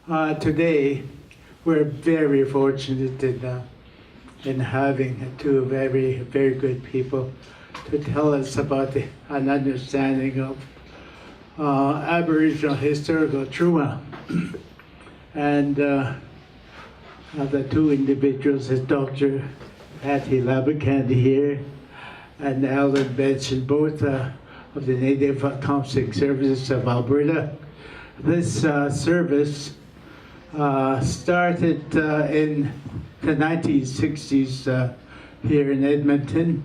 Today, we're very fortunate in having two very good people to tell us about an understanding of Aboriginal historical trauma. And the two individuals is Dr. Patti Laboucane here and Alan Benson, both of the Native Counselling Services of Alberta. This service started in the 1960s here in Edmonton.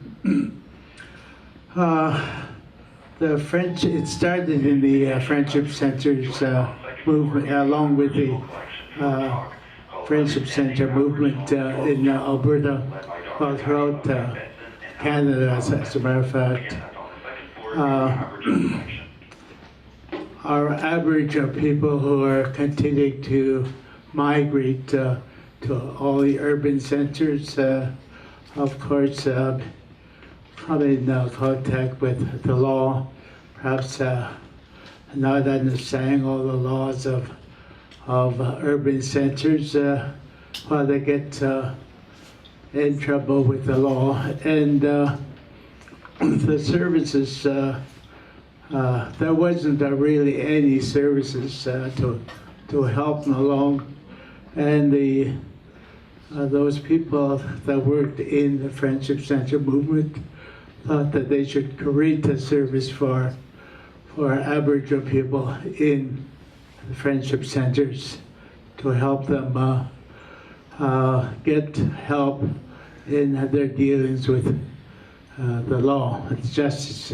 It started in the Friendship Center's movement, along with the Friendship Center movement in Alberta, well, throughout Canada, as a matter of fact. Our Aboriginal people who are continuing to migrate to all the urban centers, of course, come in contact with the law, perhaps not understanding all the laws of urban centers, while they get in trouble with the law. And the services, there wasn't really any services to help them along. And those people that worked in the Friendship Center movement thought that they should create a service for Aboriginal people in the Friendship Centers to help them get help in their dealings with the law, the justice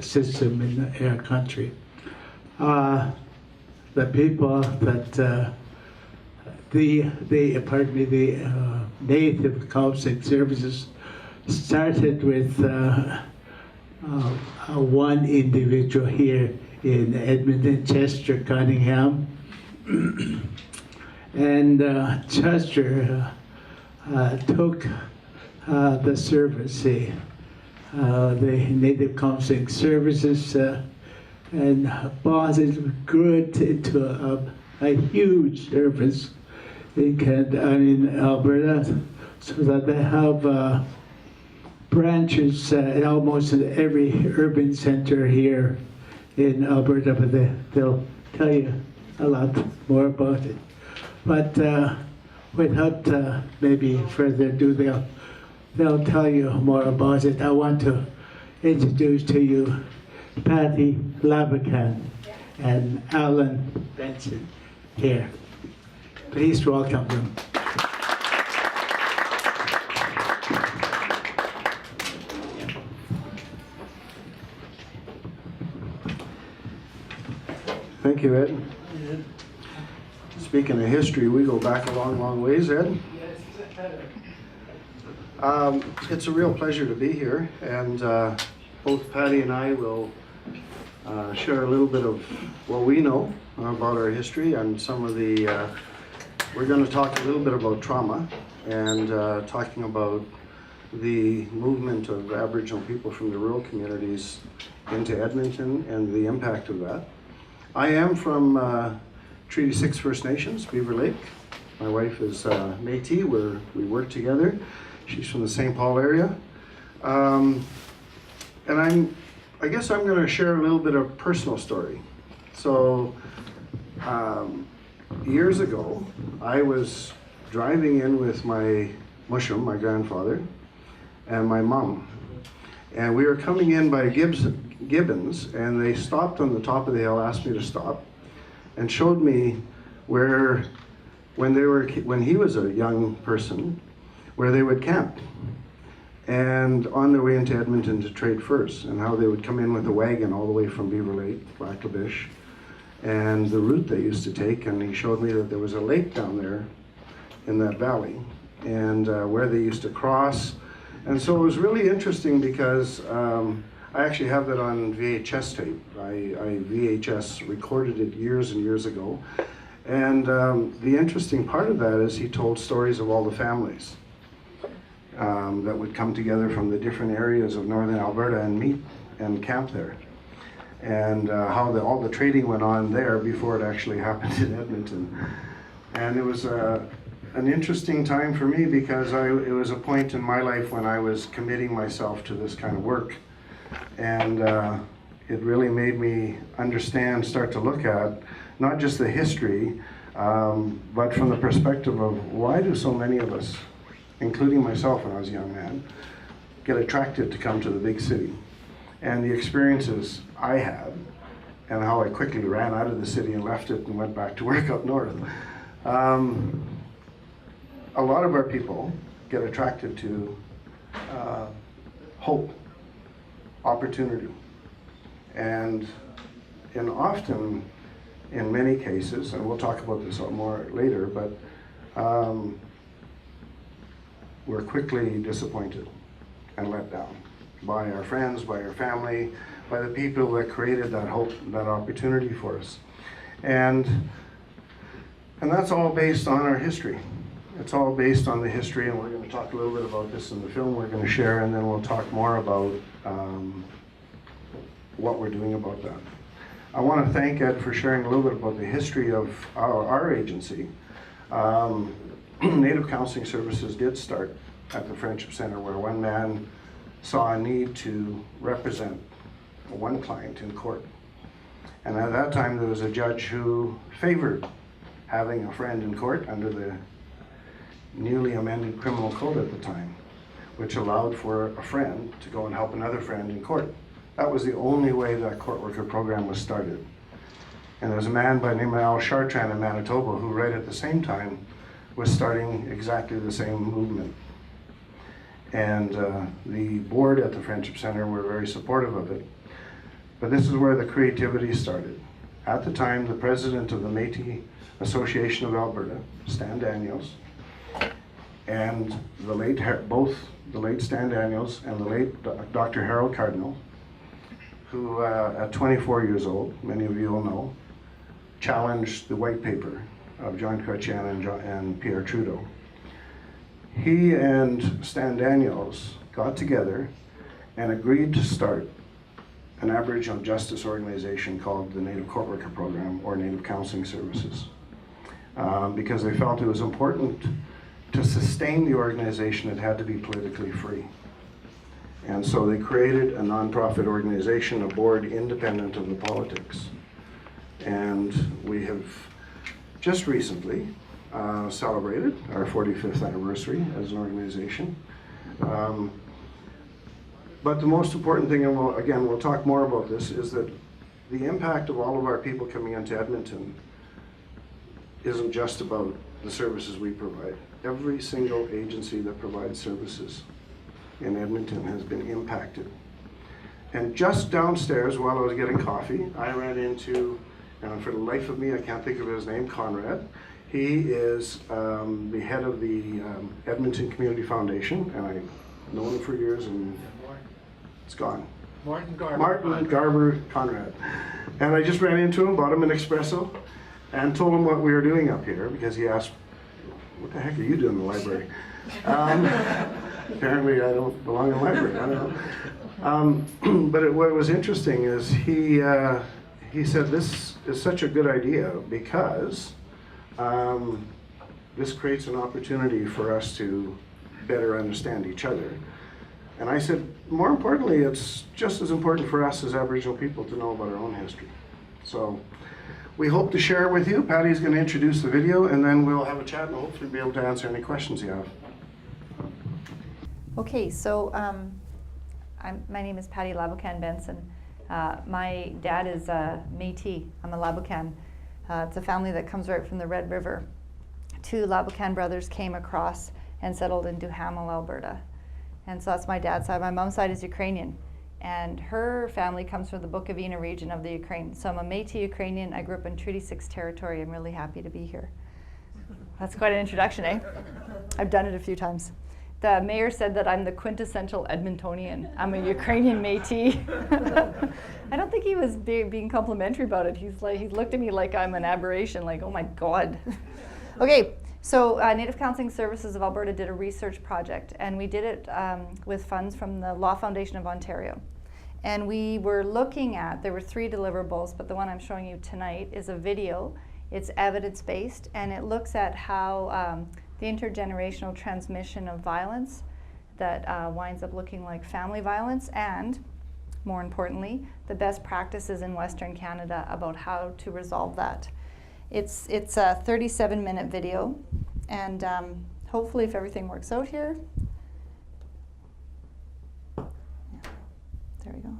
system in our country. The people that the Native Counselling Services started with one individual here in Edmonton, Chester Cunningham. And Chester took the service, the Native Counselling Services, and brought it, grew it into a huge service in Alberta, so that they have branches almost in every urban center here in Alberta, but they'll tell you a lot more about it. But without maybe further ado, they'll tell you more about it. I want to introduce to you Patti Laboucane and Alan Benson here. Please welcome them. Thank you, Ed. Speaking of history, we go back a long, long ways, Ed. It's a real pleasure to be here, and both Patti and I will share a little bit of what we know about our history and some of the, we're going to talk a little bit about trauma and talking about the movement of Aboriginal people from the rural communities into Edmonton and the impact of that. I am from Treaty 6 First Nations, Beaver Lake. My wife is Métis, where we work together. She's from the St. Paul area. And I guess I'm going to share a little bit of personal story. So years ago, I was driving in with my mushroom, my grandfather, and my mom. And we were coming in by Gibbons, and they stopped on the top of the hill, asked me to stop, and showed me where, when he was a young person, where they would camp, and on their way into Edmonton to trade furs, and how they would come in with a wagon all the way from Beaver Lake, Blacklebush, and the route they used to take. And he showed me that there was a lake down there in that valley, and where they used to cross. And so it was really interesting because I actually have that on VHS tape. I VHS recorded it years and years ago. And the interesting part of that is he told stories of all the families that would come together from the different areas of northern Alberta and meet and camp there. and how all the trading went on there before it actually happened in Edmonton. And it was an interesting time for me because it was a point in my life when I was committing myself to this kind of work. And it really made me understand, start to look at not just the history, but from the perspective of why do so many of us, including myself when I was a young man, get attracted to come to the big city. And the experiences I had, and how I quickly ran out of the city and left it and went back to work up north. A lot of our people get attracted to hope, opportunity, and often, in many cases, and we'll talk about this more later, but we're quickly disappointed and let down by our friends, by our family, by the people that created that hope, that opportunity for us. And that's all based on our history. It's all based on the history, and we're going to talk a little bit about this in the film we're going to share, and then we'll talk more about what we're doing about that. I want to thank Ed for sharing a little bit about the history of our agency. Native Counselling Services did start at the Friendship Center, where one man saw a need to represent one client in court. And at that time, there was a judge who favored having a friend in court under the newly amended criminal code at the time, which allowed for a friend to go and help another friend in court. That was the only way that court worker program was started. And there was a man by the name of Al Chartrand in Manitoba who right at the same time was starting exactly the same movement. And the board at the Friendship Center were very supportive of it. But this is where the creativity started. At the time, the president of the Métis Association of Alberta, Stan Daniels, and both the late Stan Daniels and the late Dr. Harold Cardinal, who at 24 years old, many of you will know, challenged the white paper of John Chrétien and Pierre Trudeau. He and Stan Daniels got together and agreed to start an Aboriginal justice organization called the Native Court Worker Program, or Native Counselling Services, because they felt it was important to sustain the organization. It had to be politically free. And so they created a nonprofit organization, a board independent of the politics. And we have just recently celebrated our 45th anniversary as an organization. But the most important thing, and we'll talk more about this, is that the impact of all of our people coming into Edmonton isn't just about the services we provide. Every single agency that provides services in Edmonton has been impacted. And just downstairs, while I was getting coffee, I ran into, and for the life of me, I can't think of his name, Conrad. He is the head of the Edmonton Community Foundation, and I've known him for years, and it's gone. Martin Garber Conrad. And I just ran into him, bought him an espresso, and told him what we were doing up here, because he asked, what the heck are you doing in the library? Apparently I don't belong in the library, I don't know. But what was interesting is he said this is such a good idea because this creates an opportunity for us to better understand each other. And I said, more importantly, it's just as important for us as Aboriginal people to know about our own history. So we hope to share it with you. Patty's going to introduce the video, and then we'll have a chat and hopefully be able to answer any questions you have. Okay, so my name is Patti Laboucane-Benson. My dad is Métis. I'm a Laboucane. It's a family that comes right from the Red River. Two Laboucane brothers came across and settled in Duhamel, Alberta. And so that's my dad's side. My mom's side is Ukrainian. And her family comes from the Bukovina region of the Ukraine. So I'm a Métis Ukrainian. I grew up in Treaty 6 territory. I'm really happy to be here. That's quite an introduction, eh? I've done it a few times. The mayor said that I'm the quintessential Edmontonian. I'm a Ukrainian Métis. I don't think he was being complimentary about it. He looked at me like I'm an aberration, like, oh my God. Okay, so Native Counselling Services of Alberta did a research project, and we did it with funds from the Law Foundation of Ontario. And we were looking at, there were 3 deliverables, but the one I'm showing you tonight is a video. It's evidence-based, and it looks at how the intergenerational transmission of violence that winds up looking like family violence, and more importantly, the best practices in Western Canada about how to resolve that. It's a 37-minute video, and hopefully if everything works out here, yeah, there we go.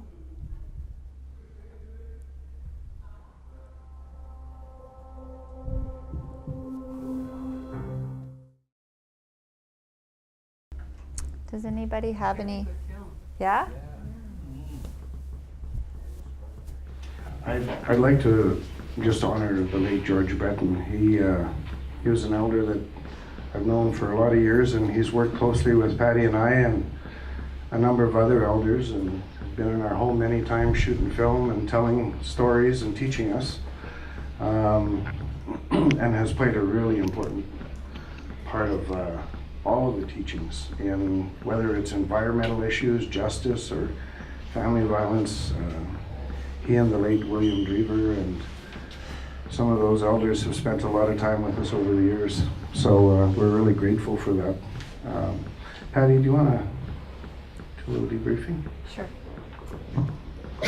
Does anybody have any? Yeah? I'd like to just honor the late George Breton. He was an elder that I've known for a lot of years, and he's worked closely with Patti and I and a number of other elders, and been in our home many times shooting film and telling stories and teaching us, and has played a really important part of all of the teachings, in whether it's environmental issues, justice, or family violence. He and the late William Drever and some of those elders have spent a lot of time with us over the years. So we're really grateful for that. Patti, do you want to do a little debriefing? Sure.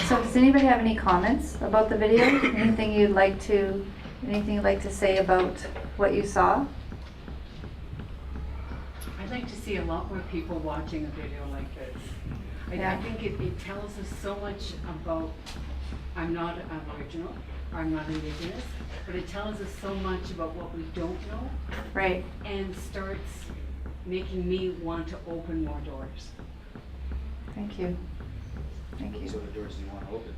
So does anybody have any comments about the video? Anything you'd like to say about what you saw? I'd like to see a lot more people watching a video like this. Yeah. I think it tells us so much about, I'm not Aboriginal, I'm not Indigenous, but it tells us so much about what we don't know. Right. And starts making me want to open more doors. Thank you. Thank you. So the doors do you want to open?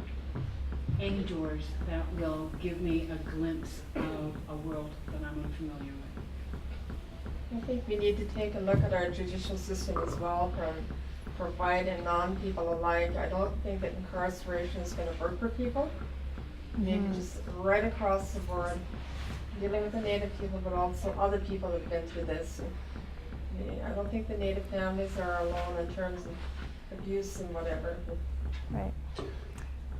Any doors that will give me a glimpse of a world that I'm unfamiliar with. I think we need to take a look at our judicial system as well, for white and non-people alike. I don't think that incarceration is going to work for people. Maybe just right across the board, dealing with the Native people, but also other people that have been through this. And I don't think the Native families are alone in terms of abuse and whatever. Right.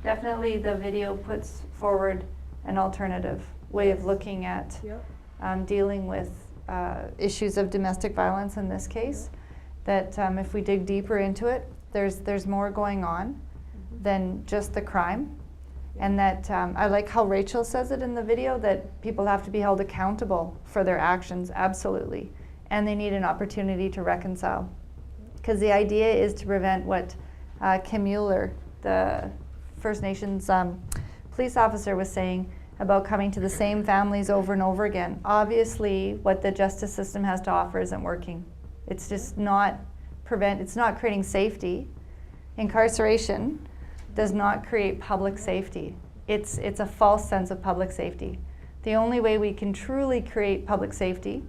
Definitely the video puts forward an alternative way of looking at dealing with issues of domestic violence in this case. That if we dig deeper into it, there's more going on than just the crime. And that I like how Rachel says it in the video, that people have to be held accountable for their actions, absolutely. And they need an opportunity to reconcile. Because the idea is to prevent what Kim Mueller, the First Nations police officer, was saying about coming to the same families over and over again. Obviously, what the justice system has to offer isn't working. It's just not it's not creating safety. Incarceration does not create public safety. It's a false sense of public safety. The only way we can truly create public safety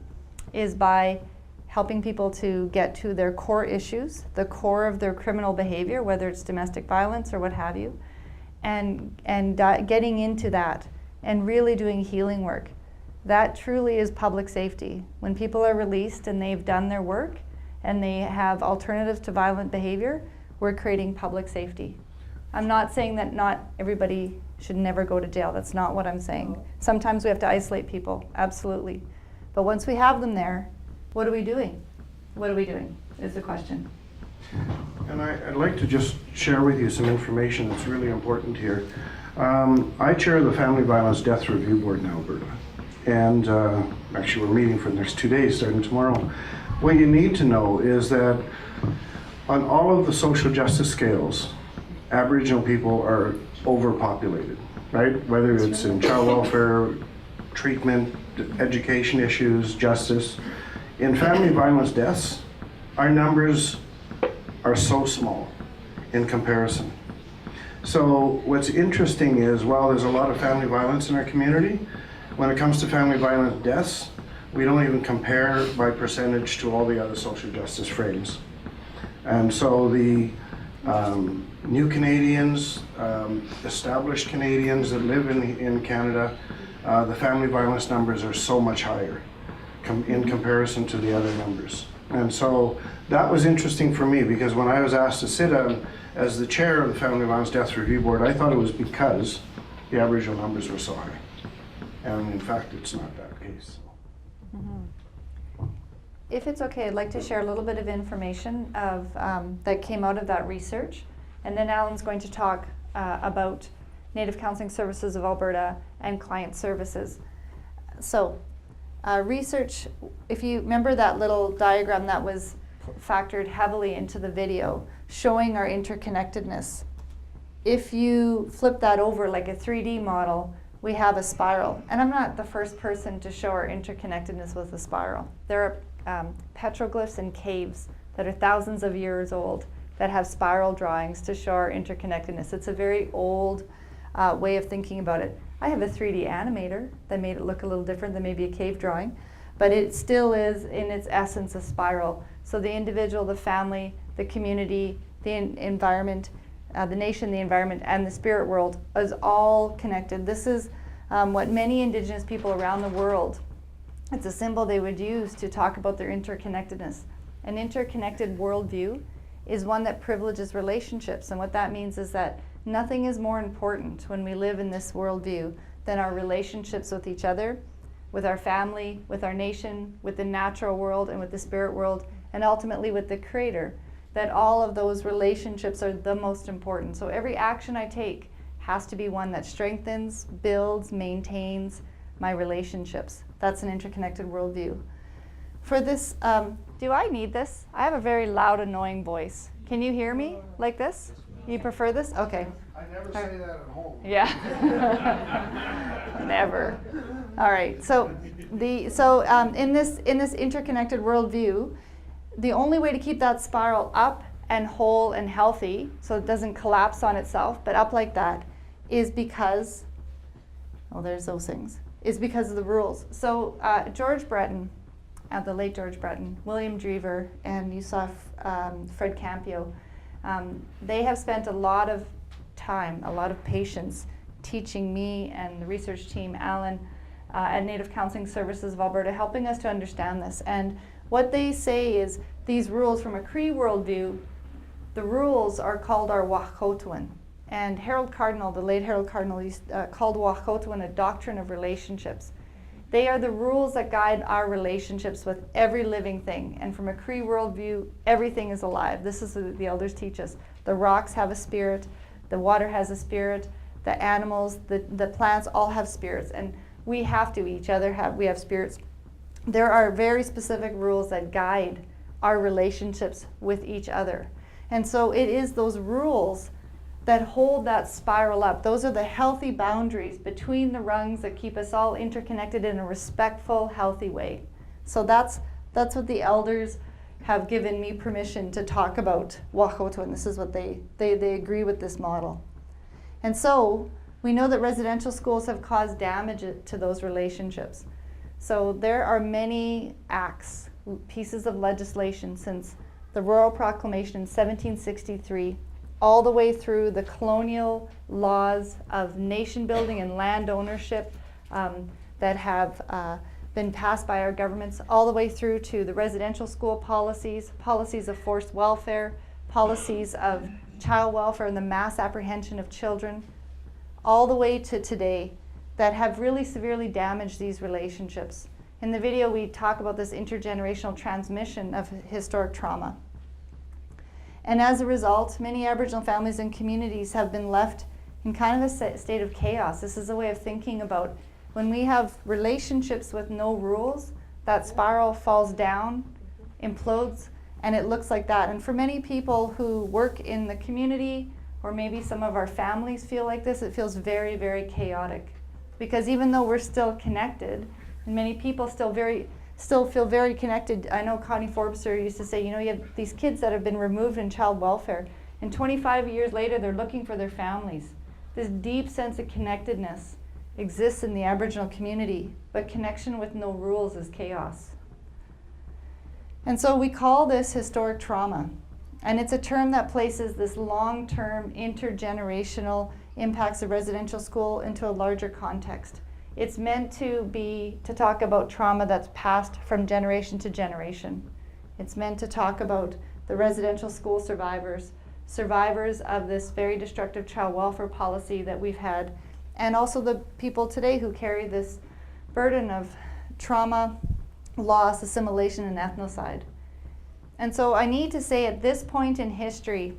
is by helping people to get to their core issues, the core of their criminal behavior, whether it's domestic violence or what have you, and getting into that and really doing healing work. That truly is public safety. When people are released and they've done their work and they have alternatives to violent behavior, we're creating public safety. I'm not saying that not everybody should never go to jail. That's not what I'm saying. Sometimes we have to isolate people, absolutely. But once we have them there, what are we doing? What are we doing is the question. And I'd like to just share with you some information that's really important here. I chair the Family Violence Death Review Board in Alberta. And actually we're meeting for the next 2 days, starting tomorrow. What you need to know is that on all of the social justice scales, Aboriginal people are overpopulated, right? Whether it's in child welfare, treatment, education issues, justice. In family violence deaths, our numbers are so small in comparison. So what's interesting is, while there's a lot of family violence in our community, when it comes to family violence deaths, we don't even compare by percentage to all the other social justice frames. And so the new Canadians, established Canadians that live in Canada, the family violence numbers are so much higher in comparison to the other numbers. And so that was interesting for me, because when I was asked to sit as the chair of the Family Violence Death Review Board, I thought it was because the Aboriginal numbers were so high. And in fact, it's not that case. If it's okay, I'd like to share a little bit of information of, that came out of that research. And then Alan's going to talk about Native Counselling Services of Alberta and client services. So research, if you remember that little diagram that was factored heavily into the video, showing our interconnectedness. If you flip that over like a 3D model, we have a spiral. And I'm not the first person to show our interconnectedness with a spiral. There are petroglyphs in caves that are thousands of years old that have spiral drawings to show our interconnectedness. It's a very old way of thinking about it. I have a 3D animator that made it look a little different than maybe a cave drawing, but it still is in its essence a spiral. So the individual, the family, the community, the environment, the nation, the environment, and the spirit world is all connected. This is what many Indigenous people around the world, it's a symbol they would use to talk about their interconnectedness. An interconnected worldview is one that privileges relationships, and what that means is that nothing is more important when we live in this worldview than our relationships with each other, with our family, with our nation, with the natural world, and with the spirit world, and ultimately with the Creator. That all of those relationships are the most important. So every action I take has to be one that strengthens, builds, maintains my relationships. That's an interconnected worldview. For this, do I need this? I have a very loud, annoying voice. Can you hear me like this? You prefer this? Okay. I never say that at home. Yeah. Never. All right. So in this interconnected worldview, the only way to keep that spiral up and whole and healthy, so it doesn't collapse on itself, but up like that, is because, oh, there's those things, is because of the rules. So George Breton, the late George Breton, William Drever, and you saw Fred Campio, they have spent a lot of time, a lot of patience teaching me and the research team, Alan, at Native Counselling Services of Alberta, helping us to understand this. And what they say is these rules from a Cree worldview, the rules are called our Wahkotuan. And Harold Cardinal, the late Harold Cardinal, called Wahkotuan a doctrine of relationships. They are the rules that guide our relationships with every living thing. And from a Cree worldview, everything is alive. This is what the elders teach us. The rocks have a spirit, the water has a spirit, the animals, the plants all have spirits. And we have to, each other we have spirits. There are very specific rules that guide our relationships with each other. And so it is those rules that hold that spiral up. Those are the healthy boundaries between the rungs that keep us all interconnected in a respectful, healthy way. So that's what the elders have given me permission to talk about Wahkotuan. This is what they agree with this model. And so we know that residential schools have caused damage to those relationships. So there are many acts, pieces of legislation since the Royal Proclamation in 1763, all the way through the colonial laws of nation building and land ownership that have been passed by our governments, all the way through to the residential school policies, policies of forced welfare, policies of child welfare and the mass apprehension of children, all the way to today, that have really severely damaged these relationships. In the video, we talk about this intergenerational transmission of historic trauma. And as a result, many Aboriginal families and communities have been left in kind of a state of chaos. This is a way of thinking about when we have relationships with no rules, that spiral falls down, implodes, and it looks like that. And for many people who work in the community, or maybe some of our families feel like this, it feels very, very chaotic. Because even though we're still connected, and many people still feel very connected. I know Connie Forbesser used to say, you have these kids that have been removed in child welfare, and 25 years later they're looking for their families. This deep sense of connectedness exists in the Aboriginal community, but connection with no rules is chaos. And so we call this historic trauma. And it's a term that places this long-term intergenerational impacts of residential school into a larger context. It's meant to talk about trauma that's passed from generation to generation. It's meant to talk about the residential school survivors, survivors of this very destructive child welfare policy that we've had, and also the people today who carry this burden of trauma, loss, assimilation, and ethnocide. And so I need to say at this point in history,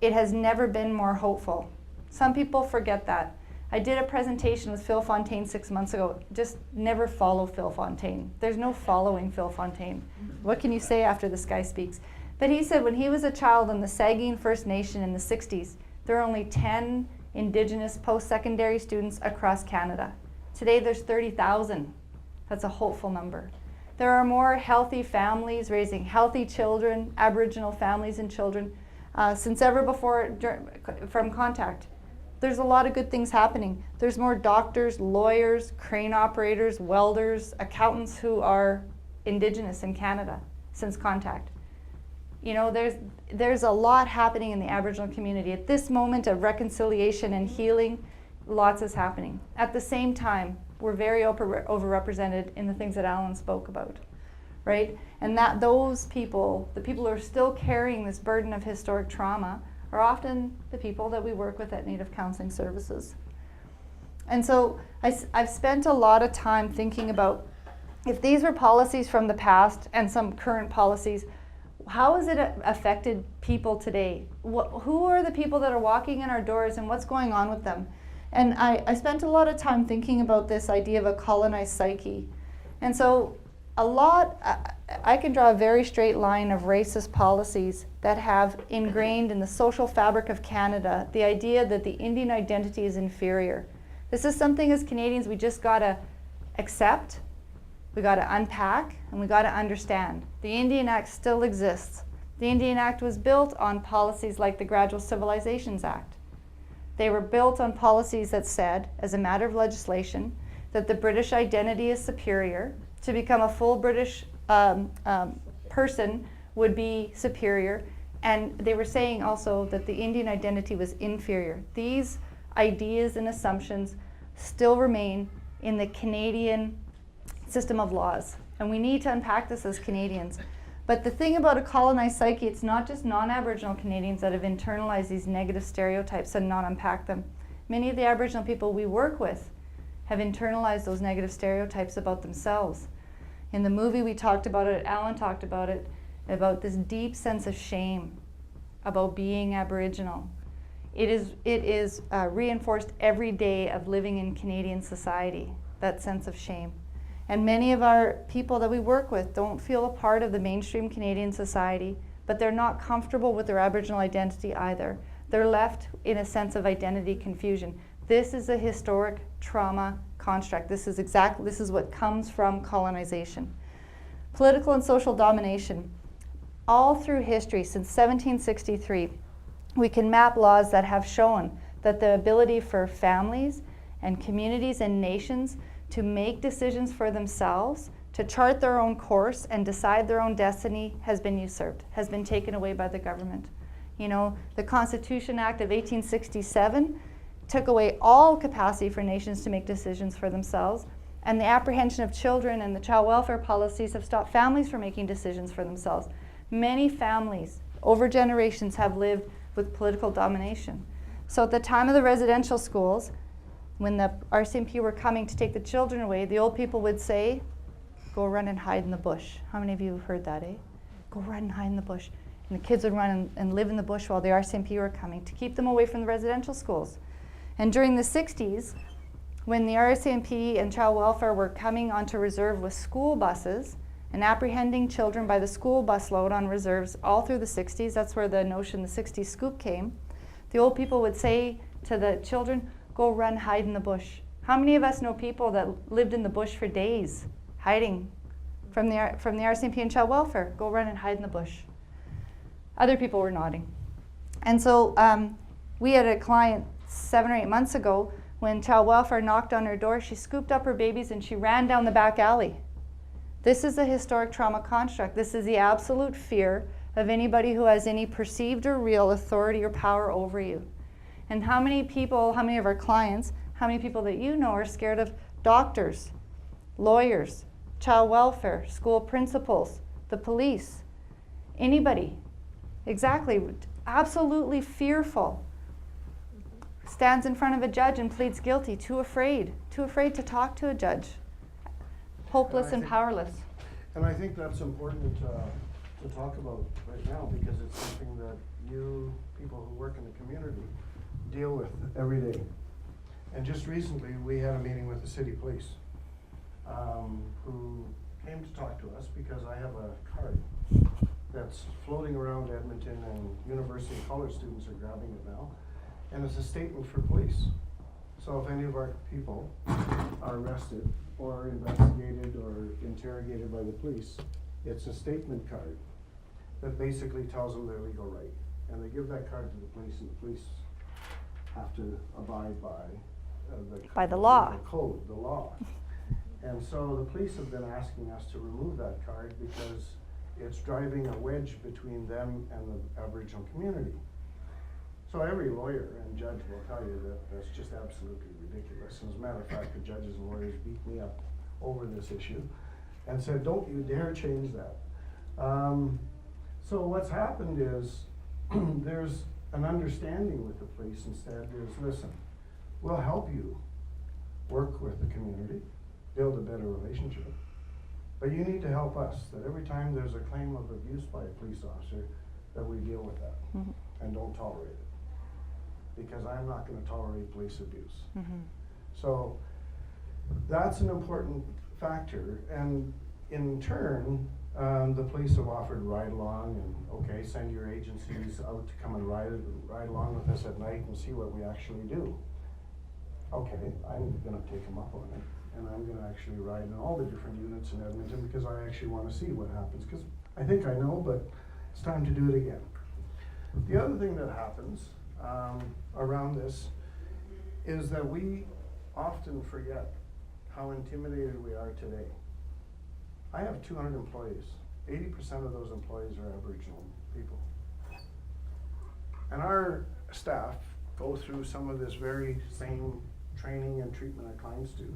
it has never been more hopeful. Some people forget that. I did a presentation with Phil Fontaine 6 months ago. Just never follow Phil Fontaine. There's no following Phil Fontaine. What can you say after this guy speaks? But he said when he was a child in the Saugeen First Nation in the 60s, there were only 10 Indigenous post-secondary students across Canada. Today there's 30,000. That's a hopeful number. There are more healthy families raising healthy children, Aboriginal families and children, since ever before from Contact. There's a lot of good things happening. There's more doctors, lawyers, crane operators, welders, accountants who are Indigenous in Canada since Contact. You know, there's a lot happening in the Aboriginal community. At this moment of reconciliation and healing, lots is happening. At the same time, we're very overrepresented in the things that Alan spoke about, right? And that those people, the people who are still carrying this burden of historic trauma, are often the people that we work with at Native Counselling Services. And so I've spent a lot of time thinking about if these were policies from the past and some current policies, how has it affected people today? Who are the people that are walking in our doors and what's going on with them? And I spent a lot of time thinking about this idea of a colonized psyche. And so I can draw a very straight line of racist policies that have ingrained in the social fabric of Canada the idea that the Indian identity is inferior. This is something as Canadians we just gotta accept, we gotta unpack, and we gotta understand. The Indian Act still exists. The Indian Act was built on policies like the Gradual Civilizations Act. They were built on policies that said, as a matter of legislation, that the British identity is superior. To become a full British person would be superior. And they were saying also that the Indian identity was inferior. These ideas and assumptions still remain in the Canadian system of laws. And we need to unpack this as Canadians. But the thing about a colonized psyche, it's not just non-Aboriginal Canadians that have internalized these negative stereotypes and not unpacked them. Many of the Aboriginal people we work with have internalized those negative stereotypes about themselves. In the movie we talked about it, Alan talked about it, about this deep sense of shame about being Aboriginal. It is reinforced every day of living in Canadian society, that sense of shame. And many of our people that we work with don't feel a part of the mainstream Canadian society, but they're not comfortable with their Aboriginal identity either. They're left in a sense of identity confusion. This is a historic trauma construct. This is what comes from colonization. Political and social domination. All through history, since 1763, we can map laws that have shown that the ability for families and communities and nations to make decisions for themselves, to chart their own course and decide their own destiny has been usurped, has been taken away by the government. You know, the Constitution Act of 1867 took away all capacity for nations to make decisions for themselves, and the apprehension of children and the child welfare policies have stopped families from making decisions for themselves. Many families over generations have lived with political domination. So at the time of the residential schools, when the RCMP were coming to take the children away, the old people would say, go run and hide in the bush. How many of you have heard that, eh? Go run and hide in the bush. And the kids would run and live in the bush while the RCMP were coming to keep them away from the residential schools. And during the 60s, when the RCMP and child welfare were coming onto reserve with school buses and apprehending children by the school bus load on reserves all through the 60s, that's where the notion, the 60s scoop came, the old people would say to the children, go run, hide in the bush. How many of us know people that lived in the bush for days, hiding from the RCMP and child welfare? Go run and hide in the bush. Other people were nodding. And so we had a client 7 or 8 months ago when child welfare knocked on her door, she scooped up her babies and she ran down the back alley. This is a historic trauma construct. This is the absolute fear of anybody who has any perceived or real authority or power over you. And how many people, how many of our clients, how many people that you know are scared of doctors, lawyers, child welfare, school principals, the police, anybody? Exactly. absolutely fearful, stands in front of a judge and pleads guilty, too afraid to talk to a judge, hopeless and powerless. And I think that's important to talk about right now, because it's something that you, people who work in the community, deal with every day. And just recently, we had a meeting with the city police, who came to talk to us because I have a card that's floating around Edmonton, and university and college students are grabbing it now. And it's a statement for police. So if any of our people are arrested or investigated or interrogated by the police, it's a statement card that basically tells them their legal right. And they give that card to the police, and the police have to abide by the law. The code, the law. And so the police have been asking us to remove that card because it's driving a wedge between them and the Aboriginal community. So every lawyer and judge will tell you that that's just absolutely ridiculous. And as a matter of fact, the judges and lawyers beat me up over this issue and said, don't you dare change that. So what's happened is there's an understanding with the police instead is, listen, we'll help you work with the community, build a better relationship, but you need to help us, that every time there's a claim of abuse by a police officer, that we deal with that and don't tolerate it. Because I'm not going to tolerate police abuse. So that's an important factor, and in turn, the police have offered ride-along, and okay, send your agencies out to come and ride along with us at night and see what we actually do. Okay, I'm going to take them up on it, and I'm going to actually ride in all the different units in Edmonton because I actually want to see what happens, because I think I know, but it's time to do it again. The other thing that happens around this is that we often forget how intimidated we are today. I have 200 employees. 80% of those employees are Aboriginal people. And our staff go through some of this very same training and treatment our clients do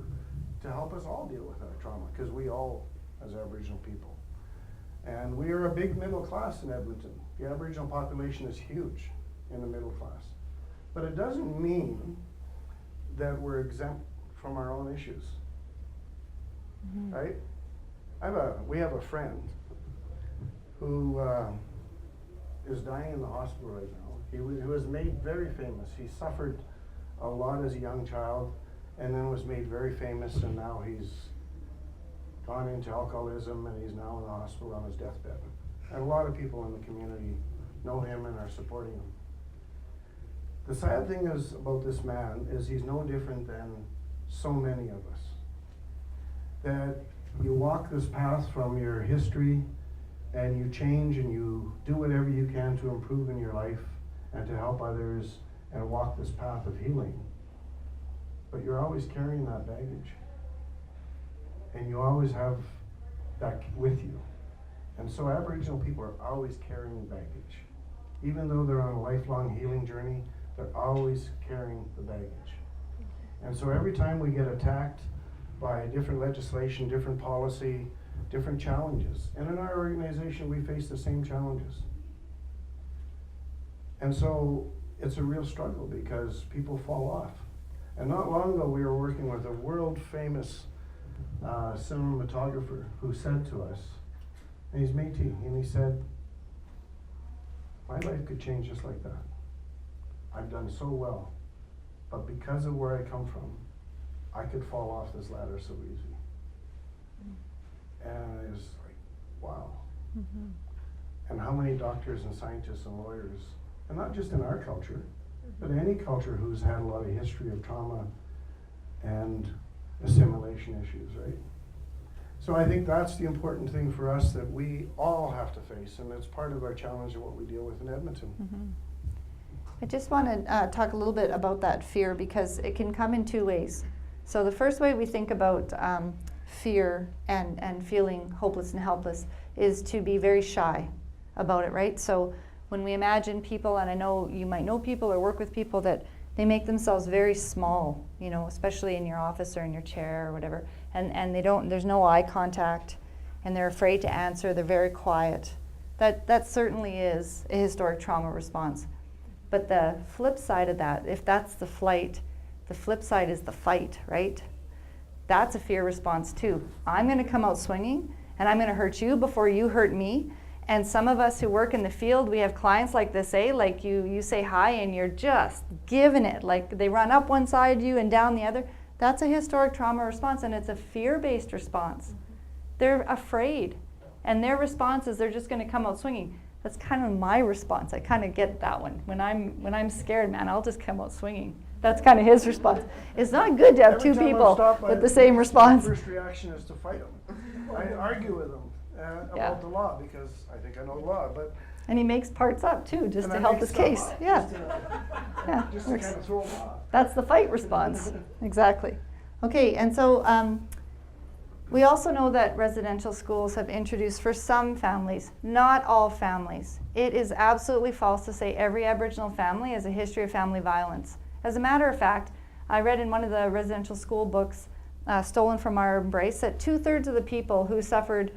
to help us all deal with our trauma, because we all, as Aboriginal people. And we are a big middle class in Edmonton. The Aboriginal population is huge in the middle class. But it doesn't mean that we're exempt from our own issues, right? We have a friend who is dying in the hospital right now. He was made very famous. He suffered a lot as a young child and then was made very famous, and now he's gone into alcoholism and he's now in the hospital on his deathbed. And a lot of people in the community know him and are supporting him. The sad thing is about this man is he's no different than so many of us. That you walk this path from your history and you change and you do whatever you can to improve in your life and to help others and walk this path of healing. But you're always carrying that baggage. And you always have that with you. And so Aboriginal people are always carrying baggage. Even though they're on a lifelong healing journey, they're always carrying the baggage. And so every time we get attacked by different legislation, different policy, different challenges, and in our organization we face the same challenges. And so it's a real struggle because people fall off. And not long ago we were working with a world famous cinematographer who said to us, and he's Métis, and he said, my life could change just like that. I've done so well, but because of where I come from, I could fall off this ladder so easy. And it was like, wow. And how many doctors and scientists and lawyers, and not just in our culture, but any culture who's had a lot of history of trauma and assimilation issues, right? So I think that's the important thing for us that we all have to face, and it's part of our challenge of what we deal with in Edmonton. I just want to talk a little bit about that fear, because it can come in two ways. So the first way we think about fear and feeling hopeless and helpless is to be very shy about it, right? So when we imagine people, and I know you might know people or work with people, that they make themselves very small, you know, especially in your office or in your chair or whatever, and there's no eye contact, and they're afraid to answer, they're very quiet. That certainly is a historic trauma response. But the flip side of that, if that's the flight, the flip side is the fight, right? That's a fear response too. I'm going to come out swinging, and I'm going to hurt you before you hurt me. And some of us who work in the field, we have clients like this, like you say hi and you're just giving it. Like they run up one side of you and down the other. That's a historic trauma response, and it's a fear-based response. They're afraid. And their response is they're just going to come out swinging. That's kind of my response. I kind of get that one. When I'm scared, man, I'll just come out swinging. That's kind of his response. It's not good to have two people with the same response. My first reaction is to fight them. I argue with them about the law because I think I know the law, but. And he makes parts up too, just to help his case. Yeah. Just to kind of throw them off. That's the fight response. Exactly. Okay, and so we also know that residential schools have introduced, for some families, not all families. It is absolutely false to say every Aboriginal family has a history of family violence. As a matter of fact, I read in one of the residential school books, stolen from our Embrace, that 2/3 of the people who suffered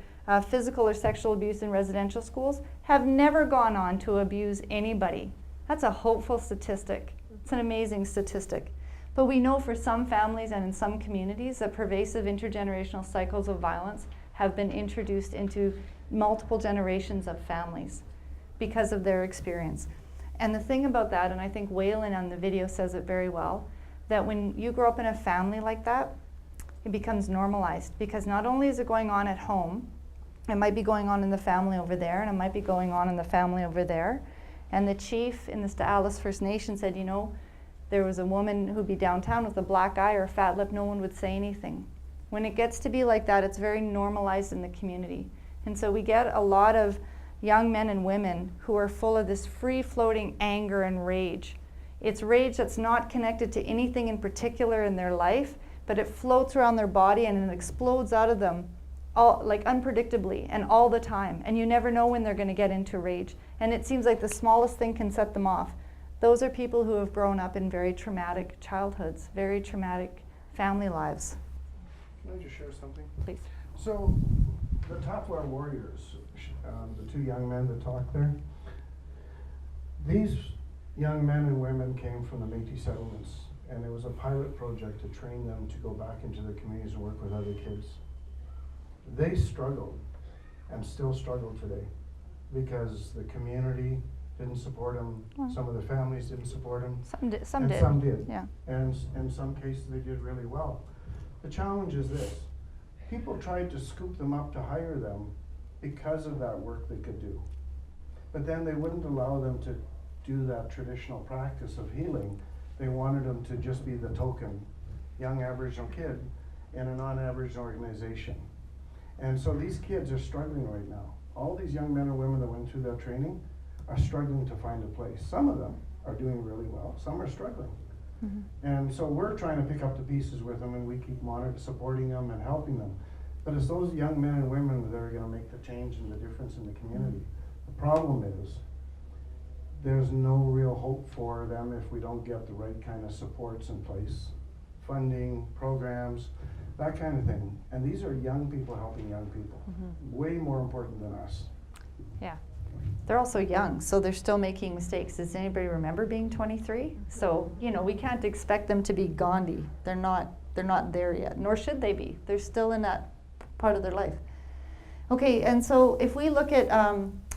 physical or sexual abuse in residential schools have never gone on to abuse anybody. That's a hopeful statistic. It's an amazing statistic. But we know for some families and in some communities that pervasive intergenerational cycles of violence have been introduced into multiple generations of families because of their experience. And the thing about that, and I think Waylon on the video says it very well, that when you grow up in a family like that, it becomes normalized, because not only is it going on at home, it might be going on in the family over there, and it might be going on in the family over there. And the chief in the Sta'alis First Nation said, you know, there was a woman who'd be downtown with a black eye or a fat lip, no one would say anything. When it gets to be like that, it's very normalized in the community. And so we get a lot of young men and women who are full of this free-floating anger and rage. It's rage that's not connected to anything in particular in their life, but it floats around their body and it explodes out of them like unpredictably and all the time. And you never know when they're going to get into rage. And it seems like the smallest thing can set them off. Those are people who have grown up in very traumatic childhoods, very traumatic family lives. Can I just share something? Please. So, the Taplar Warriors, the two young men that talked there, these young men and women came from the Métis settlements, and it was a pilot project to train them to go back into the communities and work with other kids. They struggled, and still struggle today, because the community didn't support them. Some of the families didn't support them. Some did. Yeah. And in some cases they did really well. The challenge is this: people tried to scoop them up to hire them because of that work they could do. But then they wouldn't allow them to do that traditional practice of healing. They wanted them to just be the token young Aboriginal kid in a non-Aboriginal organization. And so these kids are struggling right now. All these young men and women that went through that training are struggling to find a place. Some of them are doing really well, some are struggling. Mm-hmm. And so we're trying to pick up the pieces with them, and we keep supporting them and helping them. But it's those young men and women that are going to make the change and the difference in the community. Mm-hmm. The problem is there's no real hope for them if we don't get the right kind of supports in place. Funding, programs, that kind of thing. And these are young people helping young people. Mm-hmm. Way more important than us. Yeah. They're also young, so they're still making mistakes. Does anybody remember being 23? So, you know, we can't expect them to be Gandhi. They're not there yet, nor should they be. They're still in that part of their life. Okay, and so if we look at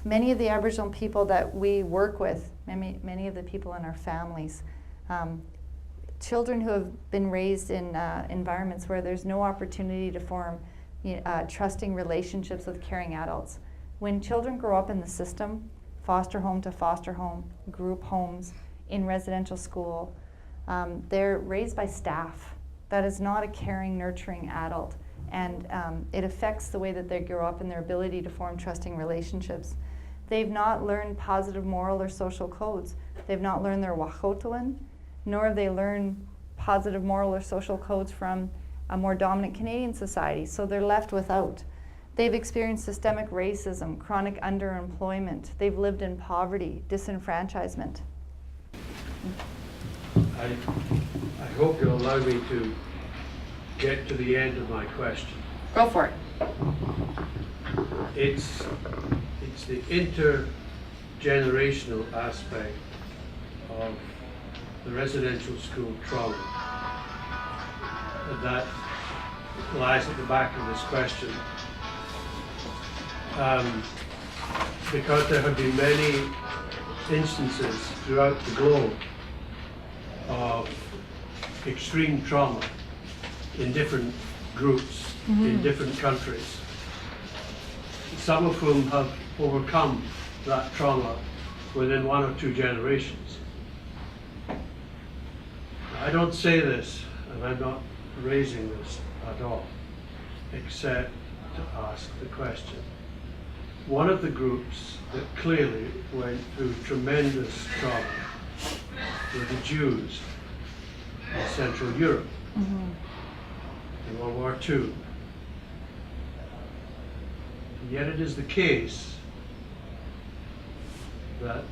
many of the Aboriginal people that we work with, many of the people in our families, children who have been raised in environments where there's no opportunity to form trusting relationships with caring adults. When children grow up in the system, foster home to foster home, group homes, in residential school, they're raised by staff. That is not a caring, nurturing adult. And it affects the way that they grow up and their ability to form trusting relationships. They've not learned positive moral or social codes. They've not learned their Wahkotolan, nor have they learned positive moral or social codes from a more dominant Canadian society, so they're left without. They've experienced systemic racism, chronic underemployment. They've lived in poverty, disenfranchisement. I hope you'll allow me to get to the end of my question. Go for it. It's it's the intergenerational aspect of the residential school trauma that lies at the back of this question. Because there have been many instances throughout the globe of extreme trauma in different groups, in different countries, some of whom have overcome that trauma within 1 or 2 generations. I don't say this, and I'm not raising this at all, except to ask the question. One of the groups that clearly went through tremendous trauma were the Jews in Central Europe in World War II. And yet it is the case that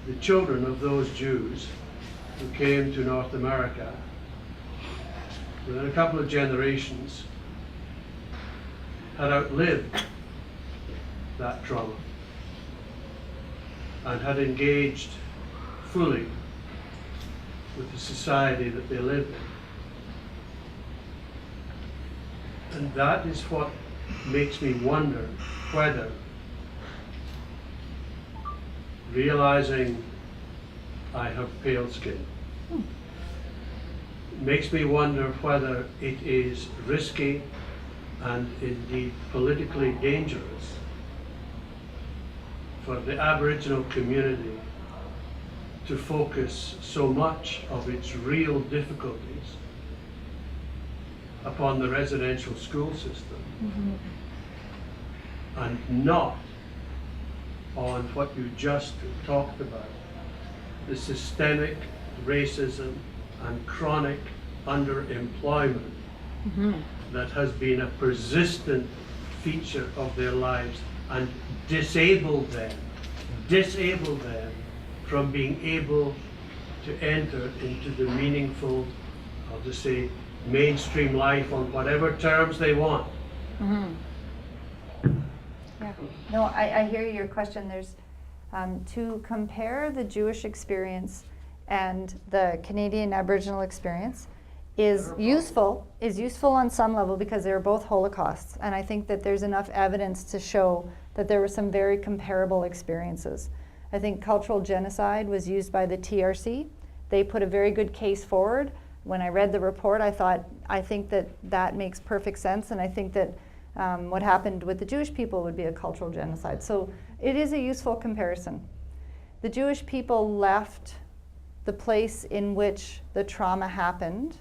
the children of those Jews who came to North America within a couple of generations had outlived that trauma and had engaged fully with the society that they lived in. And that is what makes me wonder whether, realizing I have pale skin, makes me wonder whether it is risky and indeed politically dangerous for the Aboriginal community to focus so much of its real difficulties upon the residential school system and not on what you just talked about, the systemic racism and chronic underemployment that has been a persistent feature of their lives and disabled them from being able to enter into the meaningful, I'll just say, mainstream life on whatever terms they want. Yeah. No, I hear your question. There's to compare the Jewish experience and the Canadian Aboriginal experience is useful on some level because they're both Holocausts, and I think that there's enough evidence to show that there were some very comparable experiences. I think cultural genocide was used by the TRC. They put a very good case forward. When I read the report, I think that makes perfect sense, and I think that what happened with the Jewish people would be a cultural genocide. So it is a useful comparison. The Jewish people left the place in which the trauma happened,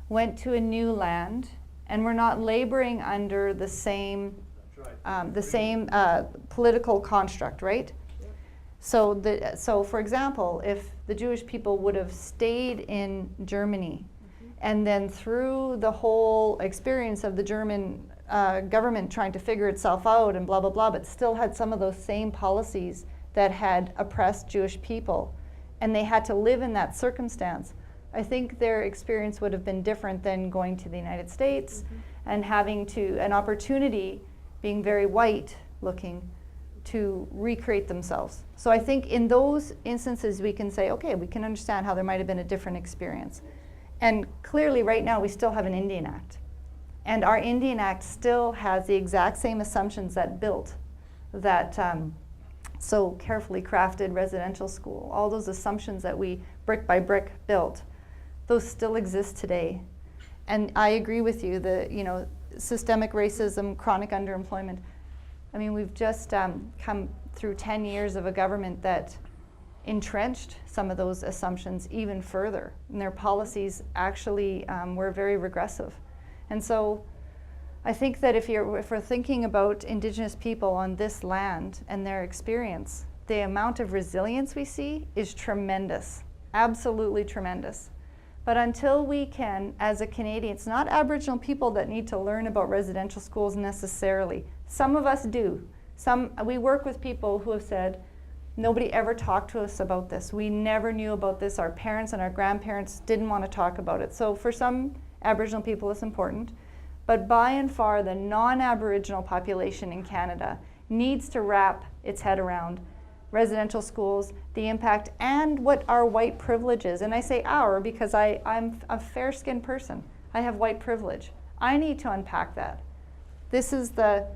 went to a new land, and were not laboring under the same political construct, right? So for example, if the Jewish people would have stayed in Germany, and then through the whole experience of the German government trying to figure itself out and blah, blah, blah, but still had some of those same policies that had oppressed Jewish people, and they had to live in that circumstance, I think their experience would have been different than going to the United States and having an opportunity, being very white looking, to recreate themselves. So I think in those instances we can say, okay, we can understand how there might have been a different experience. And clearly right now we still have an Indian Act. And our Indian Act still has the exact same assumptions that built that so carefully crafted residential school. All those assumptions that we brick by brick built, those still exist today. And I agree with you, the systemic racism, chronic underemployment. I mean, we've just come through 10 years of a government that entrenched some of those assumptions even further. And their policies actually were very regressive. And so I think that if we're thinking about Indigenous people on this land and their experience, the amount of resilience we see is tremendous, absolutely tremendous. But until we can, as a Canadian, it's not Aboriginal people that need to learn about residential schools necessarily. Some of us do. We work with people who have said, nobody ever talked to us about this. We never knew about this. Our parents and our grandparents didn't want to talk about it. So for some Aboriginal people, it's important. But by and far, the non-Aboriginal population in Canada needs to wrap its head around residential schools, the impact, and what our white privilege is. And I say our because I'm a fair-skinned person. I have white privilege. I need to unpack that. This is the,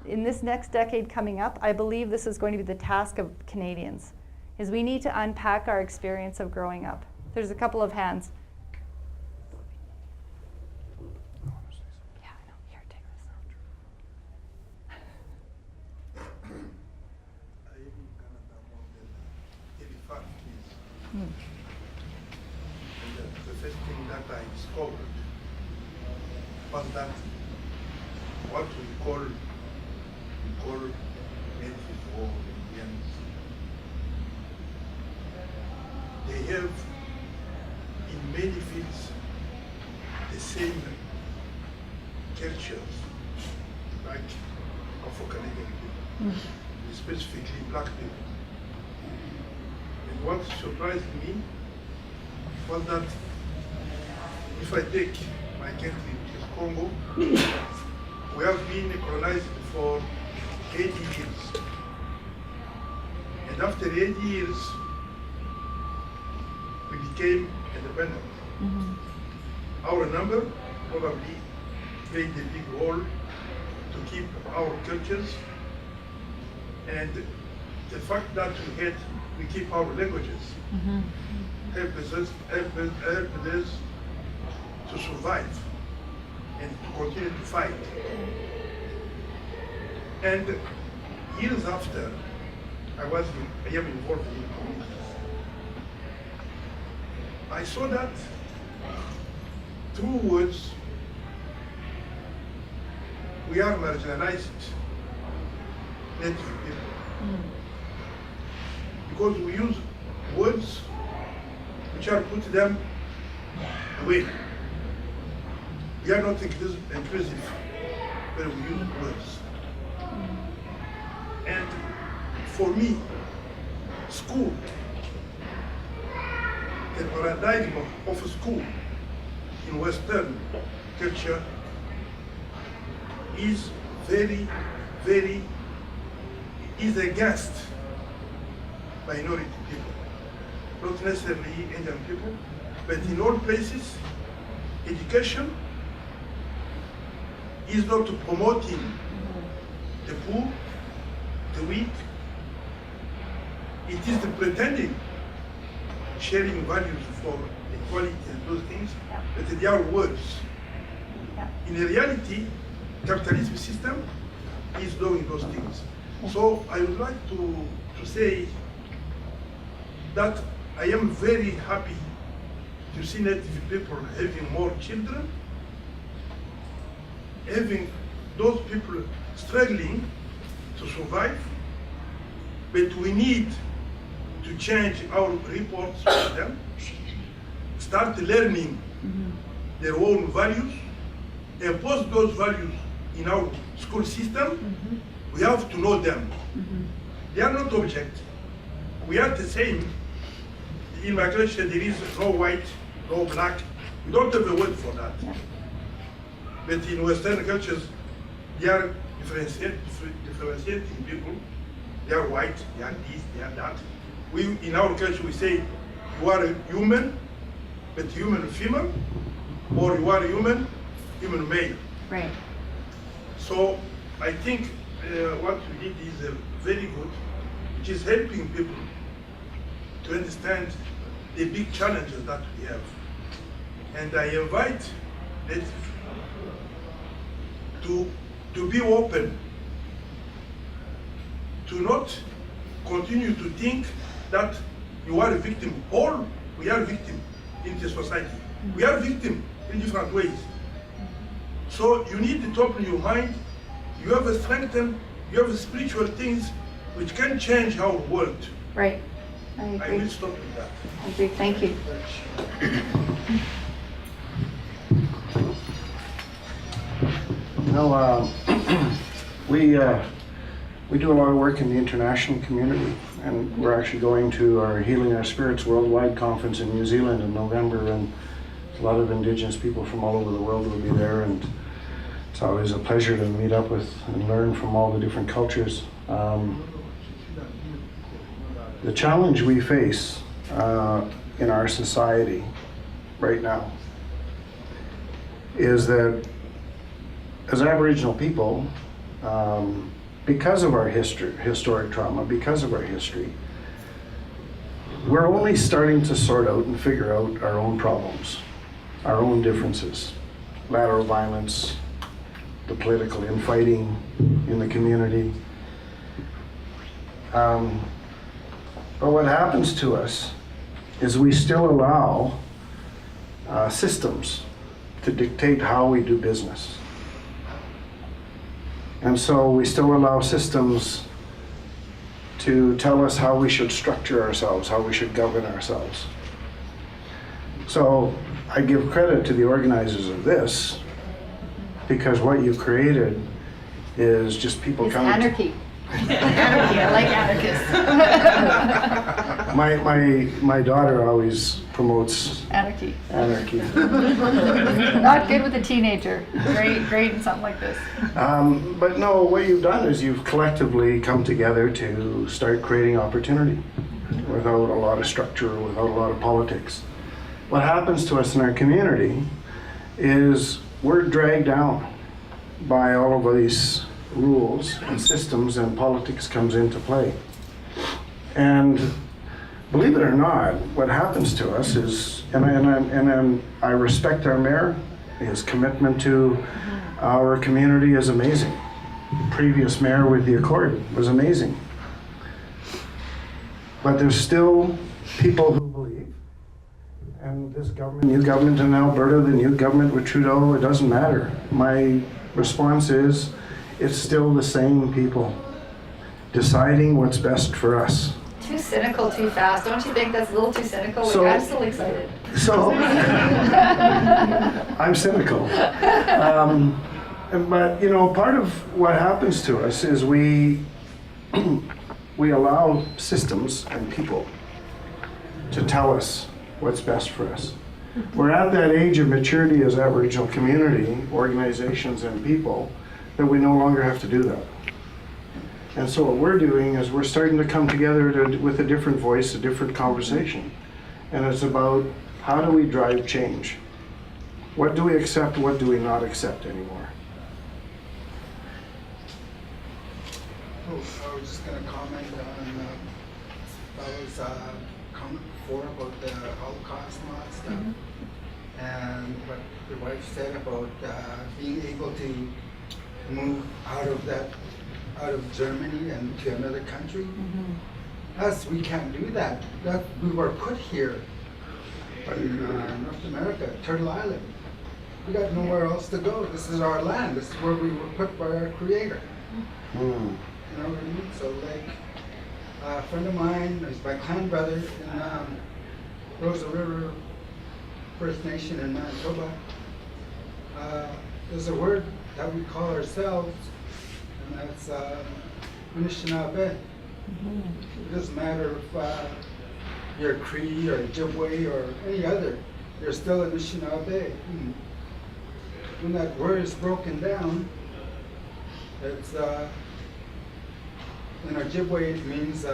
in this next decade coming up, I believe this is going to be the task of Canadians, is we need to unpack our experience of growing up. There's a couple of hands. Yeah, I know. Here, take this. I live in Canada more than 85 years. And the first thing that I discovered was that what we call Métis or Indians, they have in many fields the same cultures like Afro-Canadian people, specifically black people. And what surprised me was that if I take my country, which is Congo, we have been colonized for 80 years. And after 80 years, we became independent. Our number probably played a big role to keep our cultures, and the fact that we keep our languages helped us to survive and to continue to fight. And years after, I am involved in communities. I saw that through words, we are marginalized native people. Because we use words which are put them away. We are not inclusive when we use words. And for me, school, the paradigm of a school in Western culture is is against minority people, not necessarily Indian people, but in all places, education is not promoting the poor, the weak. It is the pretending sharing values for equality and those things, but they are words. In reality, capitalism system is doing those things. So I would like to say that I am very happy to see Native people having more children, having those people struggling to survive, but we need to change our reports with them, start learning their own values, impose those values in our school system. We have to know them. They are not object. We are the same. In my culture, there is no white, no black. We don't have a word for that. But in Western cultures, they are differentiating people. They are white, they are this, they are that. In our culture, we say, you are a human, but human female, or you are a human male. Right. So I think what we did is very good, which is helping people to understand the big challenges that we have. And I invite Native to be open, to not continue to think that you are a victim. All we are victim in the society. We are victim in different ways. So you need to open your mind. You have a strengthen, you have spiritual things which can change our world. Right. I I agree. will stop with that. I agree. Thank you. Well, we do a lot of work in the international community, and we're actually going to our Healing Our Spirits Worldwide Conference in New Zealand in November, and a lot of Indigenous people from all over the world will be there, and It's always a pleasure to meet up with and learn from all the different cultures. The challenge we face in our society right now is that as Aboriginal people, because of our historic trauma, because of our history, we're only starting to sort out and figure out our own problems, our own differences, lateral violence, the political infighting in the community. But what happens to us is we still allow systems to dictate how we do business. And so we still allow systems to tell us how we should structure ourselves, how we should govern ourselves. So I give credit to the organizers of this, because what you've created is just people It's coming. anarchy. Anarchy, I like anarchists. My daughter always promotes Anarchy. anarchy. Not good with a teenager. Great in something like this. But no, what you've done is you've collectively come together to start creating opportunity without a lot of structure, without a lot of politics. What happens to us in our community is we're dragged down by all of these rules and systems, and politics comes into play. And believe it or not, what happens to us is, and I respect our mayor. His commitment to our community is amazing. Previous mayor with the Accord was amazing. But there's still people who believe, and this government, new government in Alberta, the new government with Trudeau, it doesn't matter. My response is, it's still the same people deciding what's best for us. Too cynical, too fast. Don't you think that's a little too cynical? So- I'm still excited. So, I'm cynical. But, you know, part of what happens to us is we allow systems and people to tell us what's best for us. We're at that age of maturity as Aboriginal community, organizations and people, that we no longer have to do that. And so what we're doing is we're starting to come together with a different voice, a different conversation. And it's about how do we drive change? What do we accept, what do we not accept anymore? I was just going to comment on Bella's comment before about the Holocaust and all that stuff. And what your wife said about being able to move out of Germany and to another country. Us, we can't do that. We were put here in North America, Turtle Island. We got nowhere else to go. This is our land. This is where we were put by our Creator. You know what I mean? So like a friend of mine is my clan brother in Rosa River First Nation in Manitoba. There's a word that we call ourselves, and that's Anishinaabe. It doesn't matter if you're Cree or Ojibwe or any other, you're still Anishinaabe. When that word is broken down, it's in Ojibwe it means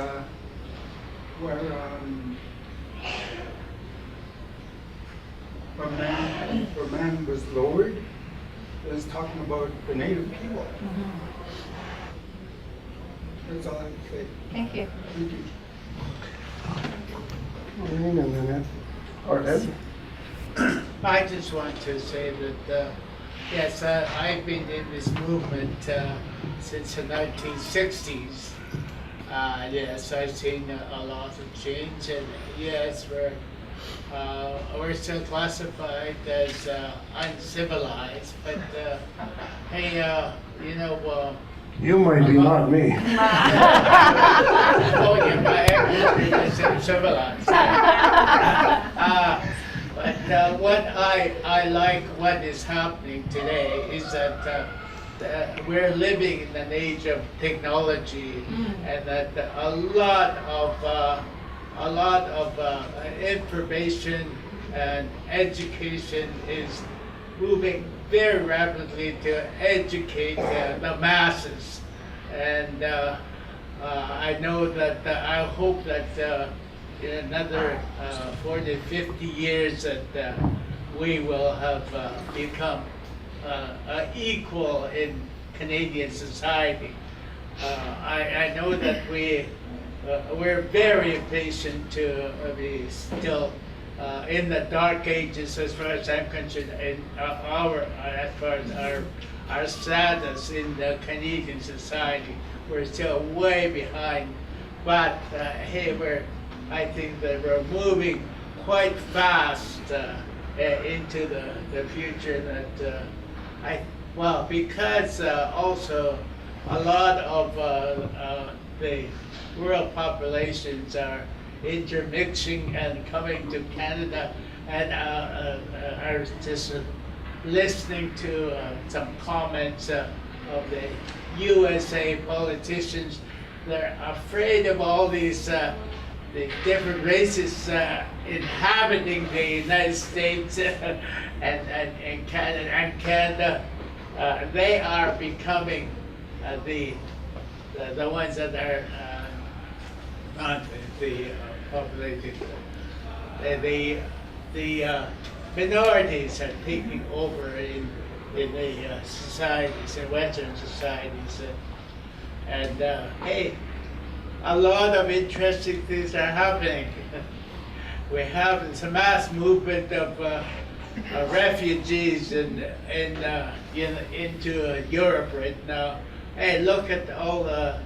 where man was lowered. It's talking about the native people. That's all I can say. Thank you. Thank you. Or Ed? I just want to say that, yes, I've been in this movement since the 1960s. Yes, I've seen a lot of change, and yes, we're still classified as uncivilized, but hey, you know. You might be, not me. Oh, you might be civilized. But what I like what is happening today is that we're living in an age of technology, and that a lot of information and education is moving very rapidly to educate the masses. And I know that, I hope that in another 40, 50 years that we will have become equal in Canadian society. I know that we're very impatient to be still in the dark ages, as far as I'm concerned, in as far as our status in the Canadian society. We're still way behind, but hey, I think that we're moving quite fast into the future. That because also a lot of the world populations are intermixing and coming to Canada, and I was just listening to some comments of the USA politicians. They're afraid of all these the different races inhabiting the United States and Canada. They are becoming the ones that are not the populated. The minorities are taking over in the societies, in Western societies, and hey, a lot of interesting things are happening. We have this mass movement of refugees into Europe right now. Hey, look at all the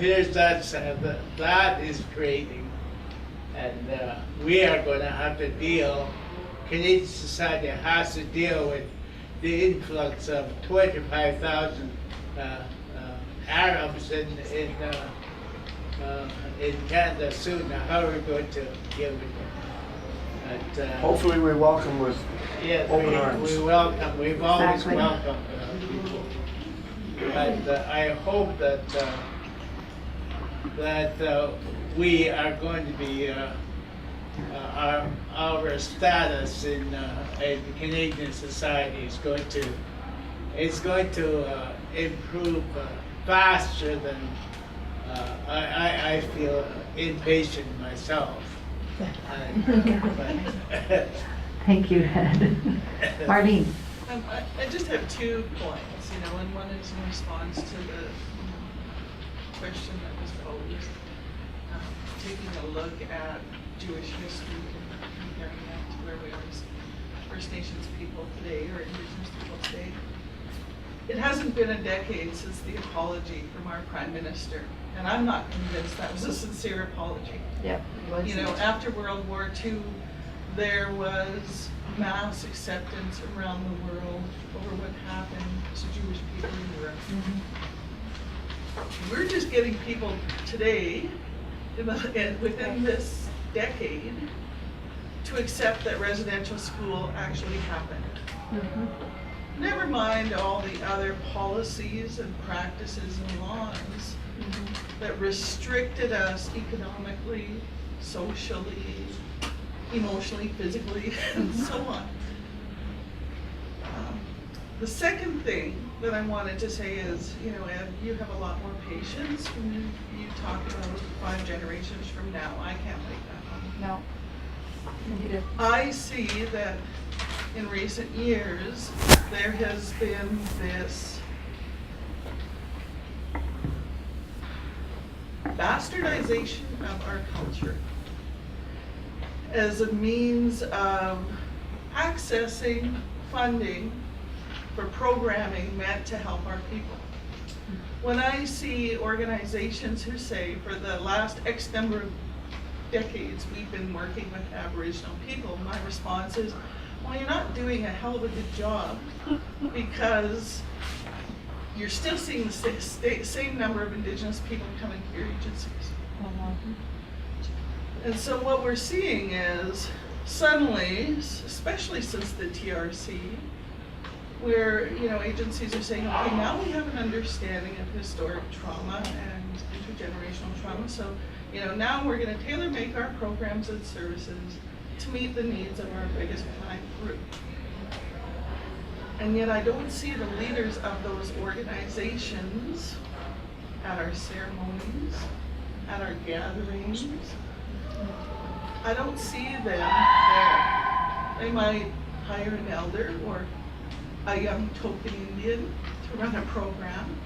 fears that is creating, and we are going to have to deal. Canadian society has to deal with the influx of 25,000 Arabs in Canada soon. Now, how are we going to deal with them? Hopefully we welcome with Yes, open arms. we welcome. We've always Exactly. welcomed people, but I hope that we are going to be our status in Canadian society is going to improve faster than I feel impatient myself. Thank you, Ed. Marlene? I just have 2 points, and one is in response to the question that was posed. Taking a look at Jewish history and comparing that to where we are as First Nations people today, or Indigenous people today. It hasn't been a decade since the apology from our Prime Minister, and I'm not convinced that was a sincere apology. Yep. After World War II, there was mass acceptance around the world over what happened to Jewish people in Europe. We're just getting people today, within this decade, to accept that residential school actually happened. Never mind all the other policies and practices and laws that restricted us economically, socially, emotionally, physically, and so on. The second thing that I wanted to say is, Ed, you have a lot more patience when you talk about 5 generations from now. I can't make that one. No. You do. I see that in recent years, there has been this bastardization of our culture as a means of accessing funding for programming meant to help our people. When I see organizations who say for the last X number of decades we've been working with Aboriginal people, my response is, well, you're not doing a hell of a good job, because you're still seeing the same number of Indigenous people coming to your agencies. And so what we're seeing is suddenly, especially since the TRC, where agencies are saying, okay, now we have an understanding of historic trauma and intergenerational trauma, so now we're going to tailor make our programs and services to meet the needs of our biggest client group. And yet I don't see the leaders of those organizations at our ceremonies, at our gatherings. I don't see them there. They might hire an elder or a young token Indian to run a program,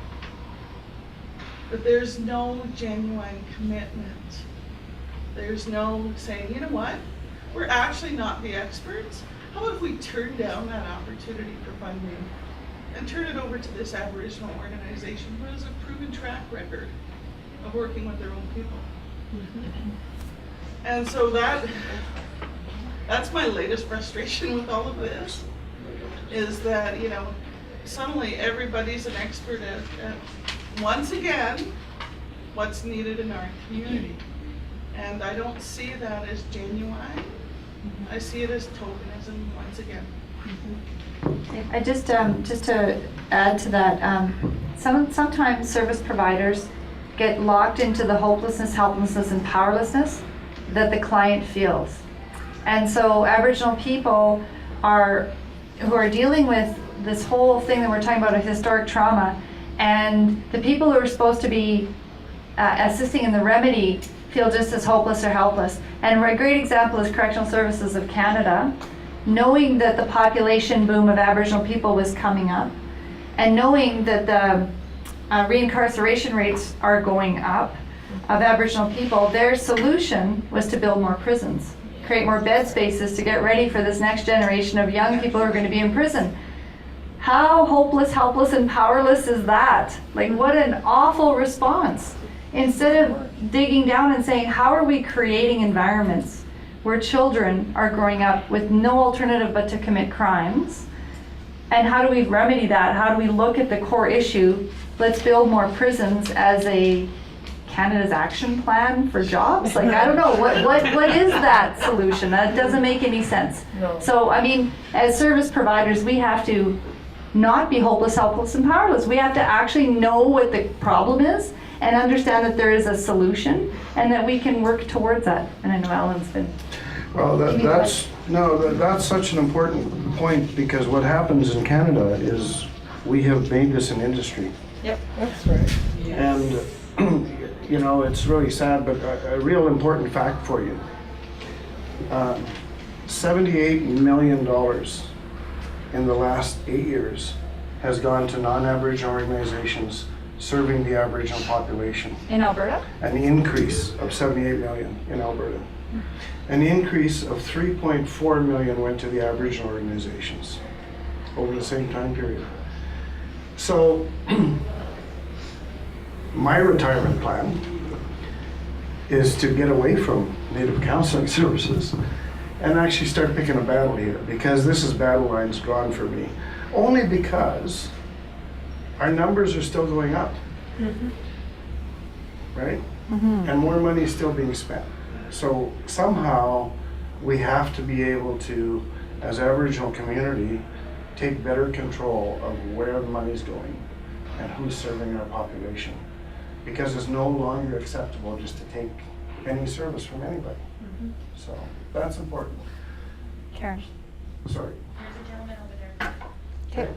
but there's no genuine commitment. There's no saying, you know what, we're actually not the experts. How about if we turn down that opportunity for funding and turn it over to this Aboriginal organization who has a proven track record of working with their own people? And so that's my latest frustration with all of this, is that, you know, suddenly everybody's an expert at once again, what's needed in our community. And I don't see that as genuine. I see it as tokenism once again. I just to add to that, sometimes service providers get locked into the hopelessness, helplessness, and powerlessness that the client feels. And so Aboriginal people who are dealing with this whole thing that we're talking about, a historic trauma, and the people who are supposed to be assisting in the remedy feel just as hopeless or helpless. And a great example is Correctional Services of Canada, knowing that the population boom of Aboriginal people was coming up, and knowing that the reincarceration rates are going up of Aboriginal people, their solution was to build more prisons, create more bed spaces to get ready for this next generation of young people who are going to be in prison. How hopeless, helpless, and powerless is that? Like, what an awful response. Instead of digging down and saying, how are we creating environments where children are growing up with no alternative but to commit crimes? And how do we remedy that? How do we look at the core issue? Let's build more prisons as a Canada's action plan for jobs? Like, I don't know, what is that solution? That doesn't make any sense. No. So, I mean, as service providers, we have to not be hopeless, helpless, and powerless. We have to actually know what the problem is and understand that there is a solution and that we can work towards that. And I know Alan's been... Well, that's such an important point, because what happens in Canada is we have made this an industry. Yep, that's right. And, you know, it's really sad, but a real important fact for you. $78 million in the last 8 years has gone to non-Aboriginal organizations serving the Aboriginal population. In Alberta? An increase of 78 million in Alberta. An increase of 3.4 million went to the Aboriginal organizations over the same time period. So my retirement plan is to get away from Native counseling services and actually start picking a battle here, because this is battle lines drawn for me. Only because our numbers are still going up, right? And more money is still being spent. So somehow we have to be able to, as Aboriginal community, take better control of where the money's going and who's serving our population. Because it's no longer acceptable just to take any service from anybody. So that's important. Karen. Sorry. There's a gentleman over there. Okay.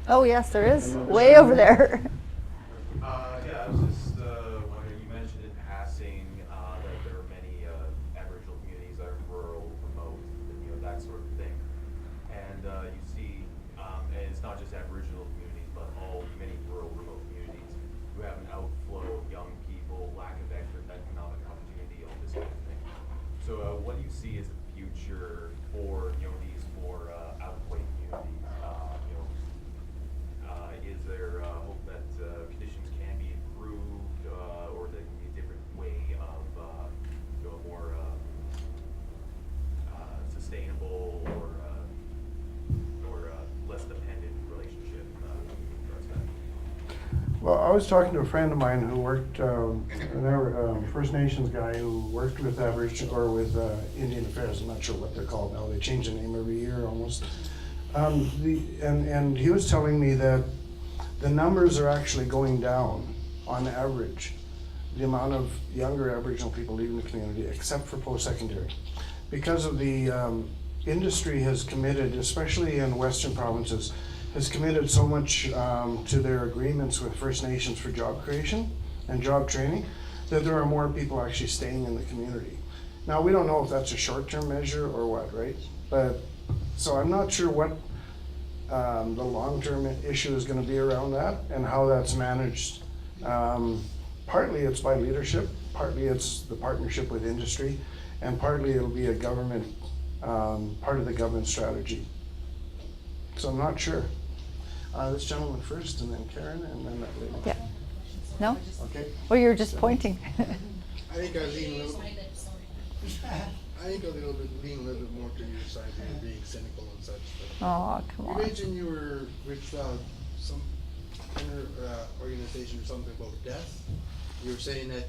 Oh, yes, there is. Way over there. Yeah, I was just wondering, you mentioned in passing that there are many Aboriginal communities that are rural, remote, you know, that sort of thing. And you see, and it's not just Aboriginal communities, but many rural, remote communities who have an outflow of young people, lack of economic opportunity, all this kind of thing. So what do you see as the future for, you know, these more out-of-way communities? Is there hope that conditions can be improved, or there can be a different way of, you know, a more sustainable or less dependent relationship towards that? Well, I was talking to a friend of mine who worked, First Nations guy who worked with Aboriginal or with Indian Affairs. I'm not sure what they're called now. They change the name every year almost. And he was telling me that the numbers are actually going down on average, the amount of younger Aboriginal people leaving the community, except for post-secondary. Because of the industry has committed, especially in Western provinces, has committed so much to their agreements with First Nations for job creation and job training that there are more people actually staying in the community. Now, we don't know if that's a short-term measure or what, right? But, so I'm not sure what the long-term issue is going to be around that and how that's managed. Partly it's by leadership, partly it's the partnership with industry, and partly it'll be a government, part of the government strategy. So I'm not sure. This gentleman first, and then Karen, and then that lady. Yeah. No? Okay. Or you're just pointing. I think I lean a little. I think a little bit lean a little bit more to your side than being cynical and such. But Oh, come you on. mentioned you were with some organization or something about death. You were saying that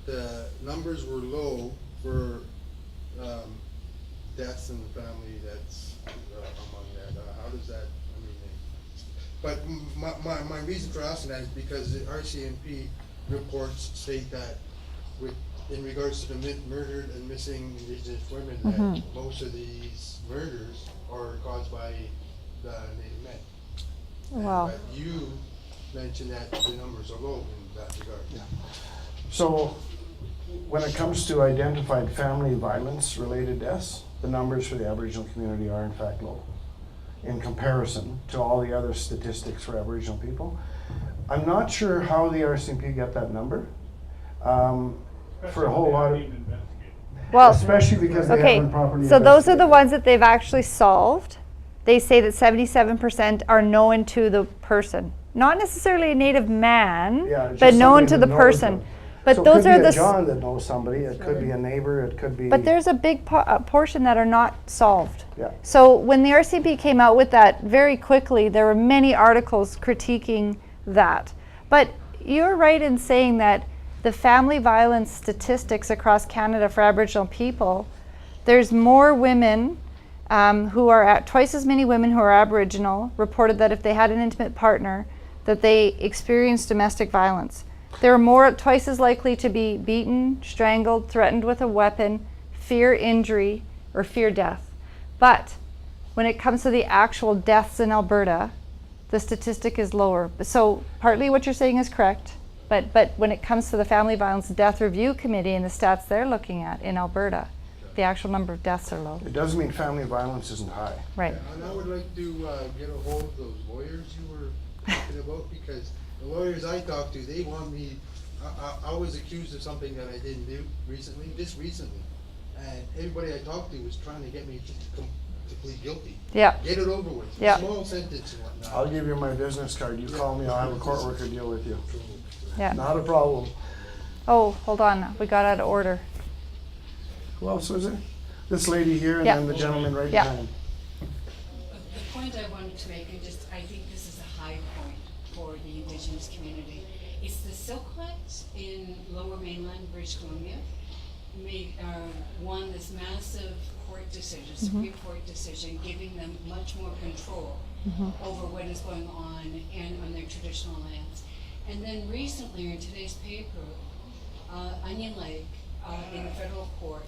the numbers were low for deaths in the family. That's among that. How does that? But my reason for asking that is because the RCMP reports state that in regards to the murdered and missing Indigenous women, that most of these murders are caused by the Native men. Wow. But you mentioned that the numbers are low in that regard. Yeah. So when it comes to identified family violence related deaths, the numbers for the Aboriginal community are in fact low in comparison to all the other statistics for Aboriginal people. I'm not sure how the RCMP get that number. For a whole lot of, Well, especially because they okay, haven't properly so those are the investigated. ones that they've actually solved. They say that 77% are known to the person. Not necessarily a Native man, Yeah, it's but just known somebody to that the knows person. them. But So those it are could be the a John that knows somebody, it could be a neighbor, it could be. But there's a big portion that are not solved. Yeah. So when the RCMP came out with that very quickly, there were many articles critiquing that. But you're right in saying that the family violence statistics across Canada for Aboriginal people, there's more women who are twice as many women who are Aboriginal reported that if they had an intimate partner, that they experienced domestic violence. They're twice as likely to be beaten, strangled, threatened with a weapon, fear injury, or fear death. But when it comes to the actual deaths in Alberta, the statistic is lower. So partly what you're saying is correct, but when it comes to the Family Violence Death Review Committee and the stats they're looking at in Alberta, the actual number of deaths are low. It doesn't mean family violence isn't high. Right. And I would like to get a hold of those lawyers you were talking about, because the lawyers I talked to, they want me, I was accused of something that I didn't do just recently. And everybody I talked to was trying to get me to plead guilty. Yeah. Get it over with. Yeah. Small sentence and whatnot. I'll give you my business card, you call me, I'll have a court worker deal with you. Yeah. Not a problem. Oh, hold on, we got out of order. Who else was it? This lady here and Yeah. then the gentleman right Yeah. behind. The point I wanted to make, and I think this is a high point for the Indigenous community, is the Silhouette in Lower Mainland, British Columbia, won this massive court decision, Supreme Court decision, giving them much more control over what is going on on their traditional lands. And then recently, in today's paper, Onion Lake in the federal court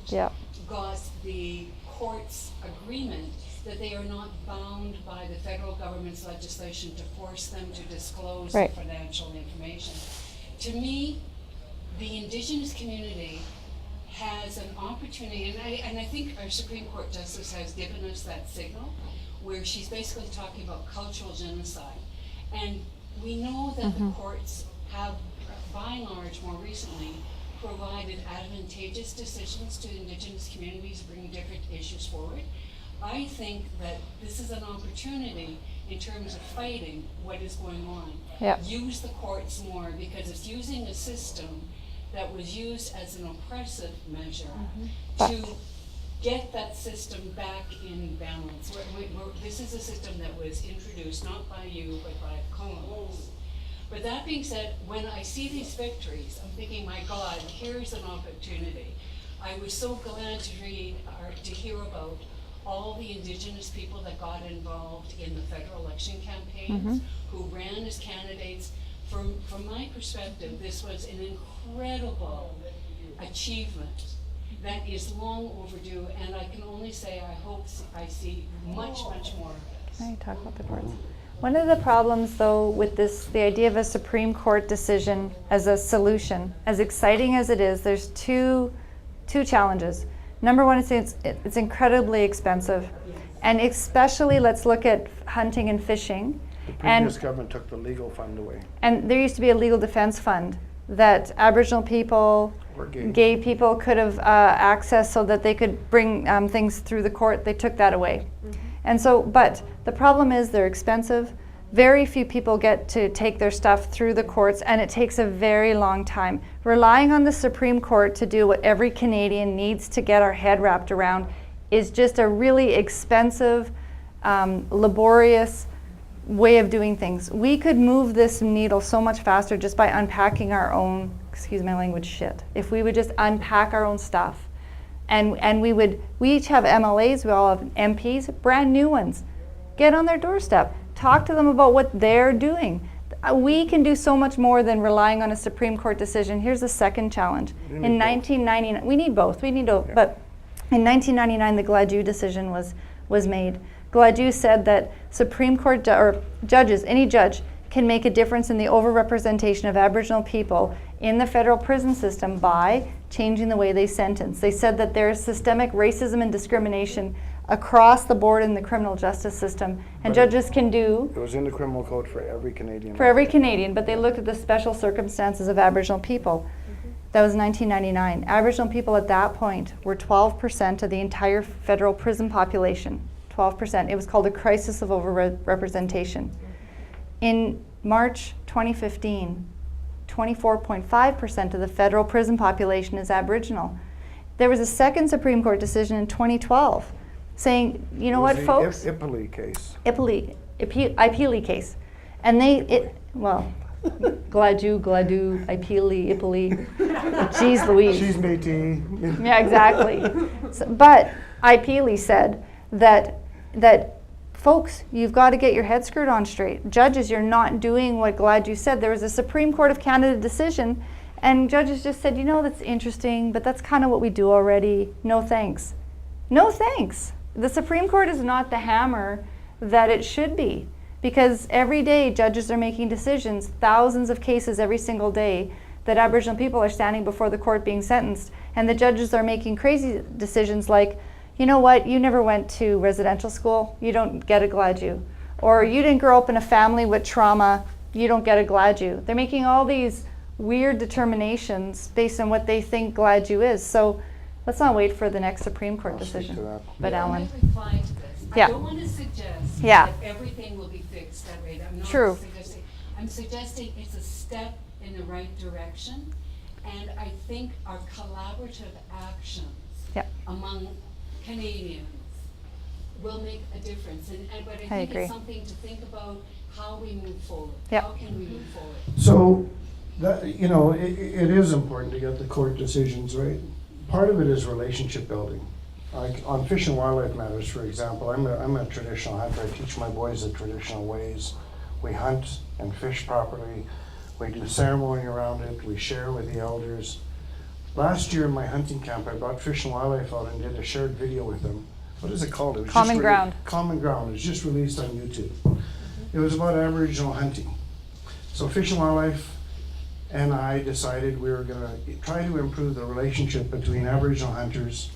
got the court's agreement that they are not bound by the federal government's legislation to force them to disclose financial information. To me, the Indigenous community has an opportunity, and I think our Supreme Court Justice has given us that signal, where she's basically talking about cultural genocide. And we know that the courts have, by and large, more recently, provided advantageous decisions to Indigenous communities, bringing different issues forward. I think that this is an opportunity in terms of fighting what is going on. Use the courts more, because it's using a system that was used as an oppressive measure to get that system back in balance. This is a system that was introduced not by you, but by colonists. But that being said, when I see these victories, I'm thinking, my God, here's an opportunity. I was so glad to read or to hear about all the Indigenous people that got involved in the federal election campaigns, who ran as candidates. From my perspective, this was an incredible achievement that is long overdue, and I can only say I hope I see much more Can I talk about the courts? One of the problems, though, with this, the idea of a Supreme Court decision as a solution, as exciting as it is, there's two challenges. Number one, it's incredibly expensive. And especially, let's look at hunting and fishing. The previous government took the legal fund away. And there used to be a legal defense fund that Aboriginal people, Or gay people could have access so that they could bring things through the court. They took that away. And so, but the problem is they're expensive. Very few people get to take their stuff through the courts, and it takes a very long time. Relying on the Supreme Court to do what every Canadian needs to get our head wrapped around is just a really expensive, laborious way of doing things. We could move this needle so much faster just by unpacking our own, excuse my language, shit. If we would just unpack our own stuff. And we each have MLAs, we all have MPs, brand new ones. Get on their doorstep. Talk to them about what they're doing. We can do so much more than relying on a Supreme Court decision. Here's the second challenge. In 1999, we need both. But in 1999, the Gladue decision was made. Gladue said that Supreme Court judges, any judge, can make a difference in the overrepresentation of Aboriginal people in the federal prison system by changing the way they sentence. They said that there is systemic racism and discrimination across the board in the criminal justice system, and judges can do... It was in the criminal code for every Canadian. For every Canadian, but they looked at the special circumstances of Aboriginal people. That was 1999. Aboriginal people at that point were 12% of the entire federal prison population. 12%. It was called a crisis of overrepresentation. In March 2015, 24.5% of the federal prison population is Aboriginal. There was a second Supreme Court decision in 2012 saying, you know what, folks? Ipali case. Ipili case. And Gladue, Ipili. Jeez Louise. She's Métis. Yeah, exactly. But Ipili said that folks, you've got to get your head screwed on straight. Judges, you're not doing what Gladue said. There was a Supreme Court of Canada decision, and judges just said, you know, that's interesting, but that's kind of what we do already. No thanks. No thanks. The Supreme Court is not the hammer that it should be, because every day judges are making decisions, thousands of cases every single day, that Aboriginal people are standing before the court being sentenced, and the judges are making crazy decisions like, you know what, you never went to residential school, you don't get a Gladue. Or you didn't grow up in a family with trauma, you don't get a Gladue. They're making all these weird determinations based on what they think Gladue is. So let's not wait for the next Supreme Court decision. But Alan. I reply to this. Yeah. I don't want to suggest Yeah. that everything will be fixed that way. I'm not True. suggesting. I'm suggesting it's a step in the right direction, and I think our collaborative actions among Canadians will make a difference. But I think agree. it's something to think about how we move forward. Yep. How can we move forward? So, that, you know, it is important to get the court decisions right. Part of it is relationship building. Like on fish and wildlife matters, for example, I'm a traditional hunter. I teach my boys the traditional ways. We hunt and fish properly. We do ceremony around it. We share with the elders. Last year in my hunting camp, I brought Fish and Wildlife out and did a shared video with them. What is it called? It was Common Ground. Common Ground. It was just released on YouTube. It was about Aboriginal hunting. So Fish and Wildlife and I decided we were going to try to improve the relationship between Aboriginal hunters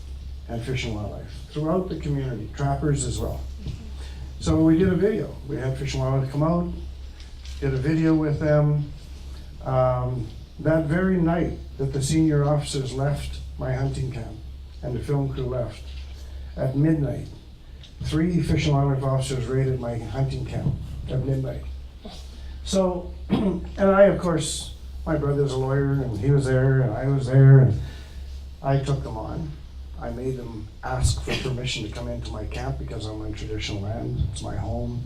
and Fish and Wildlife throughout the community, trappers as well. So we did a video. We had Fish and Wildlife come out, did a video with them. That very night that the senior officers left my hunting camp and the film crew left, at midnight, 3 Fish and Wildlife officers raided my hunting camp at midnight. So, and I, of course, my brother's a lawyer and he was there and I was there and I took them on. I made them ask for permission to come into my camp because I'm on traditional land, it's my home.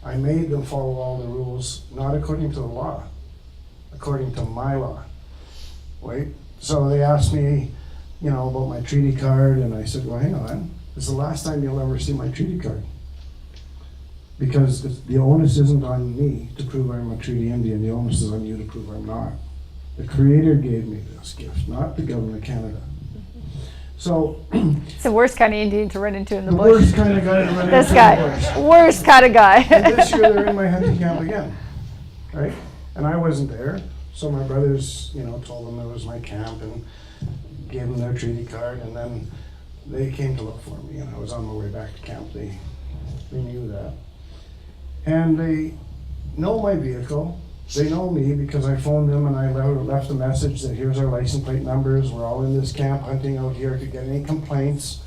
I made them follow all the rules, not according to the law, according to my law, right? So they asked me, you know, about my treaty card, and I said, well, hang on, this is the last time you'll ever see my treaty card. Because the onus isn't on me to prove I'm a treaty Indian, the onus is on you to prove I'm not. The Creator gave me this gift, not the government of Canada. So It's the worst kind of Indian to run into in the the bush. worst kind of guy to run This into guy, in the bush. worst kind of guy. And this year they're in my hunting camp again, right? And I wasn't there, so my brothers, told them it was my camp and gave them their treaty card, and then they came to look for me, and I was on my way back to camp. They knew that. And they know my vehicle. They know me because I phoned them and I left a message that here's our license plate numbers. We're all in this camp hunting out here. If you get any complaints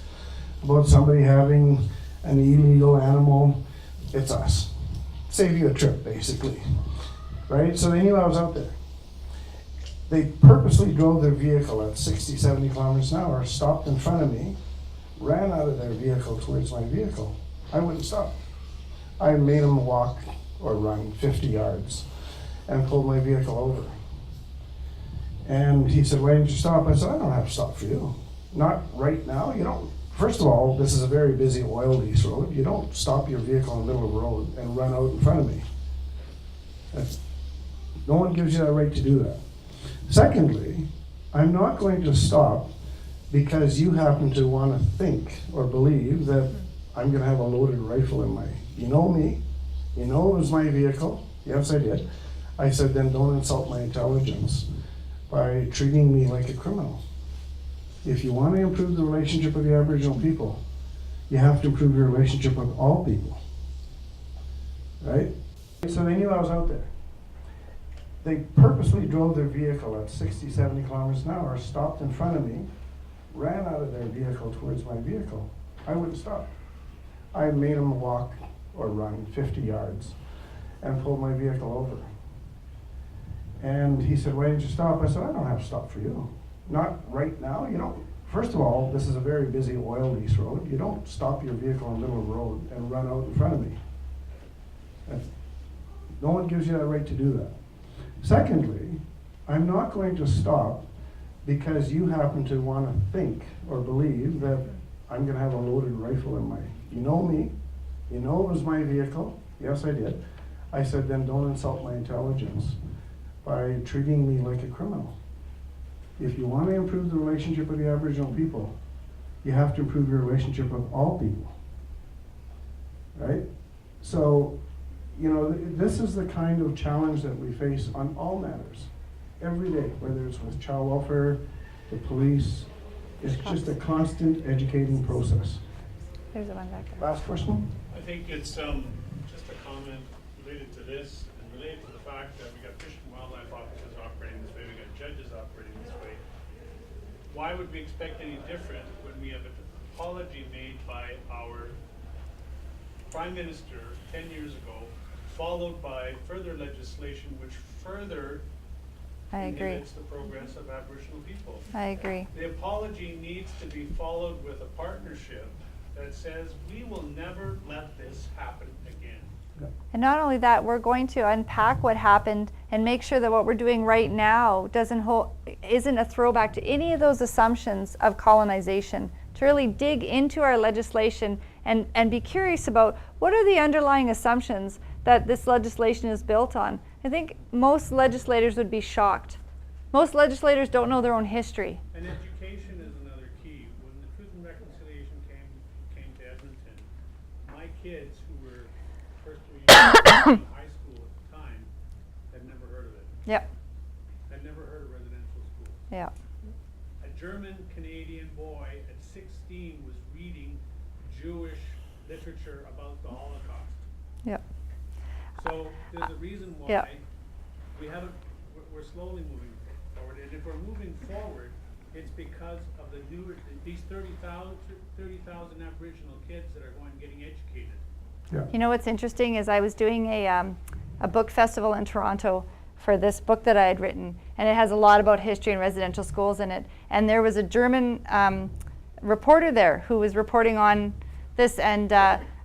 about somebody having an illegal animal, it's us. Save you a trip, basically. Right? So they knew I was out there. They purposely drove their vehicle at 60, 70 kilometers an hour, stopped in front of me, ran out of their vehicle towards my vehicle. I wouldn't stop. I made them walk or run 50 yards and pulled my vehicle over. And he said, why didn't you stop? I said, I don't have to stop for you. Not right now. You don't. First of all, this is a very busy oil lease road. You don't stop your vehicle in the middle of the road and run out in front of me. No one gives you that right to do that. Secondly, I'm not going to stop because you happen to want to think or believe that I'm going to have a loaded rifle in my... You know me. You know it was my vehicle. Yes, I did. I said, then don't insult my intelligence by treating me like a criminal. If you want to improve the relationship with the Aboriginal people, you have to improve your relationship with all people. Right? So they knew I was out there. They purposely drove their vehicle at 60, 70 kilometers an hour, stopped in front of me, ran out of their vehicle towards my vehicle. I wouldn't stop. I made them walk or run 50 yards and pulled my vehicle over. And he said, why didn't you stop? I said, I don't have to stop for you. Not right now. You don't. First of all, this is a very busy oil lease road. You don't stop your vehicle in the middle of the road and run out in front of me. No one gives you that right to do that. Secondly, I'm not going to stop because you happen to want to think or believe that I'm going to have a loaded rifle in my... You know me. You know it was my vehicle. Yes, I did. I said, then don't insult my intelligence by treating me like a criminal. If you want to improve the relationship with the Aboriginal people, you have to improve your relationship with all people. Right? So, this is the kind of challenge that we face on all matters, every day, whether it's with child welfare, the police. It's just a constant educating process. There's the one back there. Last question? I think it's just a comment related to this and related to the fact that we got Fish and Wildlife officers operating this way, we got judges operating this way. Why would we expect any different when we have an apology made by our Prime Minister 10 years ago, followed by further legislation which further inhibits the progress of Aboriginal people? I agree. The apology needs to be followed with a partnership that says we will never let this happen again. And not only that, we're going to unpack what happened and make sure that what we're doing right now isn't a throwback to any of those assumptions of colonization. To really dig into our legislation and be curious about what are the underlying assumptions that this legislation is built on. I think most legislators would be shocked. Most legislators don't know their own history. And education is another key. When the Truth and Reconciliation came to Edmonton, my kids who were first 3 years in high school at the time had never heard of it. Yep. Had never heard of residential school. Yeah. A German Canadian boy at 16 was reading Jewish literature about the Holocaust. Yep. So there's a reason why we're slowly moving forward, and if we're moving forward, it's because of these 30,000 Aboriginal kids that are getting educated. Yeah. You know what's interesting is I was doing a book festival in Toronto for this book that I had written, and it has a lot about history and residential schools in it. And there was a German reporter there who was reporting on this, and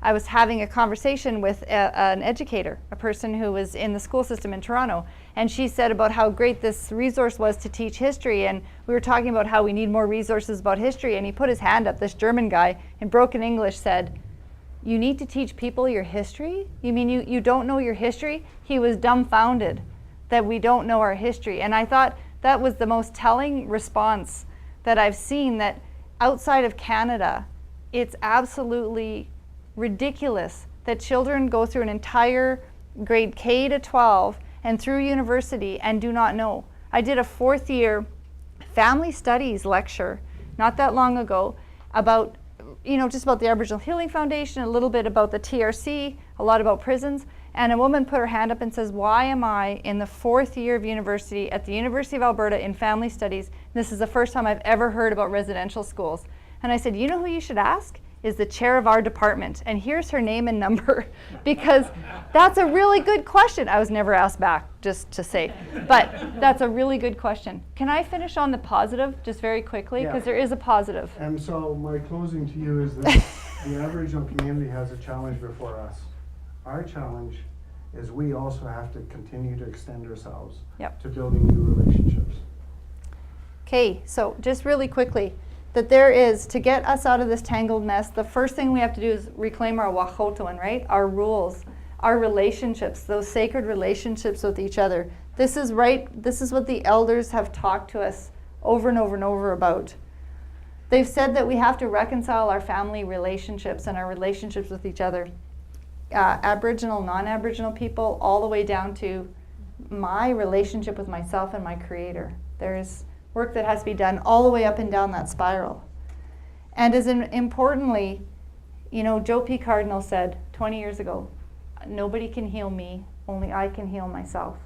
I was having a conversation with an educator, a person who was in the school system in Toronto, and she said about how great this resource was to teach history, and we were talking about how we need more resources about history, and he put his hand up, this German guy, in broken English said, "You need to teach people your history? You mean you don't know your history?" He was dumbfounded that we don't know our history, and I thought that was the most telling response that I've seen, that outside of Canada, it's absolutely ridiculous that children go through an entire grade K to 12 and through university and do not know. I did a 4th year family studies lecture not that long ago about, just about the Aboriginal Healing Foundation, a little bit about the TRC, a lot about prisons. And a woman put her hand up and says, why am I in the 4th year of university at the University of Alberta in family studies? This is the first time I've ever heard about residential schools. And I said, you know who you should ask? Is the chair of our department. And here's her name and number, because that's a really good question. I was never asked back, just to say. But that's a really good question. Can I finish on the positive just very quickly? Because there is a positive. And so my closing to you is that the Aboriginal community has a challenge before us. Our challenge is we also have to continue to extend ourselves to building new relationships. Okay, so just really quickly, that there is, to get us out of this tangled mess, the first thing we have to do is reclaim our wachotoan, right? Our rules, our relationships, those sacred relationships with each other. This is what the elders have talked to us over and over and over about. They've said that we have to reconcile our family relationships and our relationships with each other. Aboriginal, non-Aboriginal people, all the way down to my relationship with myself and my Creator. There's work that has to be done all the way up and down that spiral. And as importantly, Joe P. Cardinal said 20 years ago, nobody can heal me, only I can heal myself.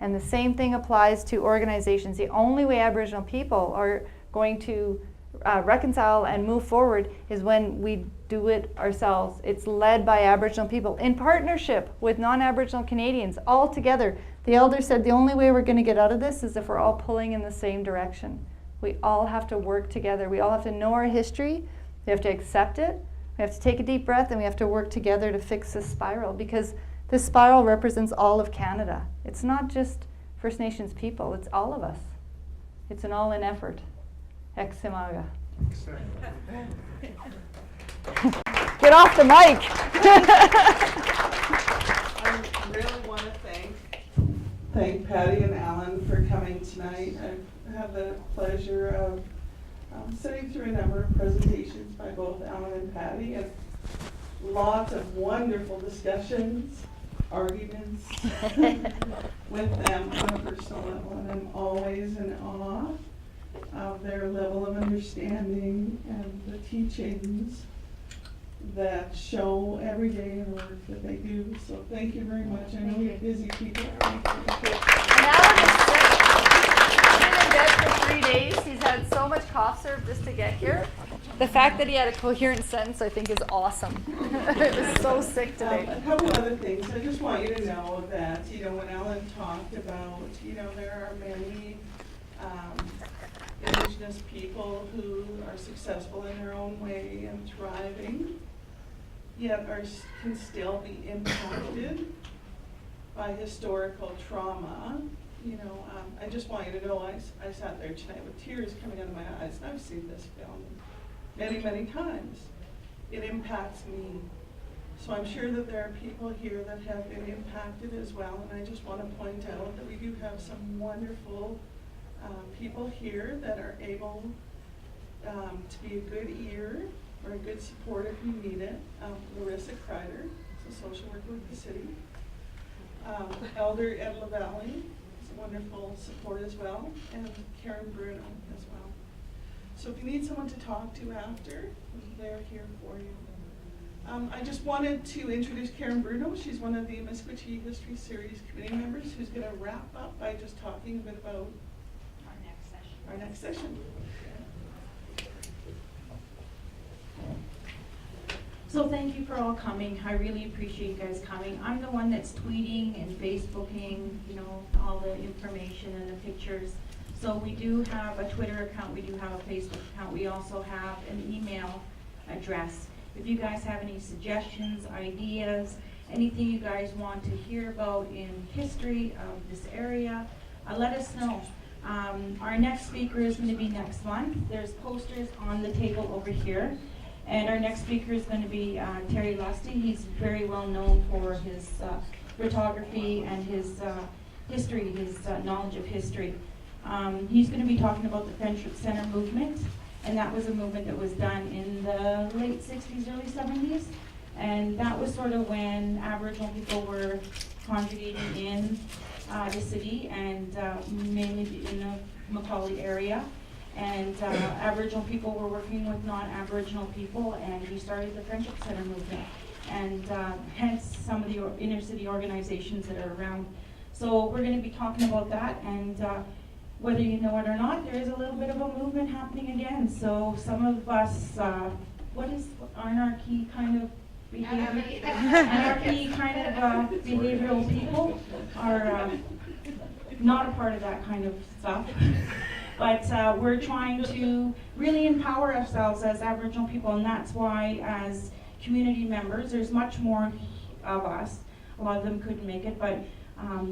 And the same thing applies to organizations. The only way Aboriginal people are going to reconcile and move forward is when we do it ourselves. It's led by Aboriginal people in partnership with non-Aboriginal Canadians all together. The elder said the only way we're going to get out of this is if we're all pulling in the same direction. We all have to work together. We all have to know our history. We have to accept it. We have to take a deep breath, and we have to work together to fix this spiral, because this spiral represents all of Canada. It's not just First Nations people, it's all of us. It's an all-in effort. Ex-Simaga. Get off the mic. I really want to thank Patti and Alan for coming tonight. I've had the pleasure of sitting through a number of presentations by both Alan and Patti, and lots of wonderful discussions, arguments with them on a personal level, and I'm always in awe of their level of understanding and the teachings that show every day in the work that they do. So thank you very much. I know you're busy people. Thank you. And Alan is sick. He's been in bed for 3 days. He's had so much cough syrup just to get here. The fact that he had a coherent sentence, I think, is awesome. It was so sick today. A couple other things. I just want you to know that, when Alan talked about, there are many Indigenous people who are successful in their own way and thriving, yet can still be impacted by historical trauma. I just want you to know I sat there tonight with tears coming out of my eyes, and I've seen this film many, many times. It impacts me. So I'm sure that there are people here that have been impacted as well, and I just want to point out that we do have some wonderful people here that are able to be a good ear or a good support if you need it. Larissa Kreider is a social worker with the city. Elder Ed LaValle is a wonderful support as well, and Karen Bruno as well. So if you need someone to talk to after, they're here for you. I just wanted to introduce Karen Bruno. She's one of the Amiskwaciy History Series committee members who's going to wrap up by just talking a bit about our next session. So thank you for all coming. I really appreciate you guys coming. I'm the one that's tweeting and Facebooking, all the information and the pictures. So we do have a Twitter account, we do have a Facebook account, we also have an email address. If you guys have any suggestions, ideas, anything you guys want to hear about in history of this area, let us know. Our next speaker is going to be next month. There's posters on the table over here. And our next speaker is going to be Terry Lusty. He's very well known for his photography and his history, his knowledge of history. He's going to be talking about the Friendship Center movement And that was a movement that was done in the late 60s, early 70s. And that was sort of when Aboriginal people were congregating in the city, and mainly in the Macaulay area. And Aboriginal people were working with non-Aboriginal people, and we started the Friendship Center movement. And hence some of the inner city organizations that are around. So we're going to be talking about that, and whether you know it or not, there is a little bit of a movement happening again. So some of us, what is anarchy kind of behavior? Anarchy kind of behavioral people are not a part of that kind of stuff. But we're trying to really empower ourselves as Aboriginal people, and that's why as community members, there's much more of us. A lot of them couldn't make it, but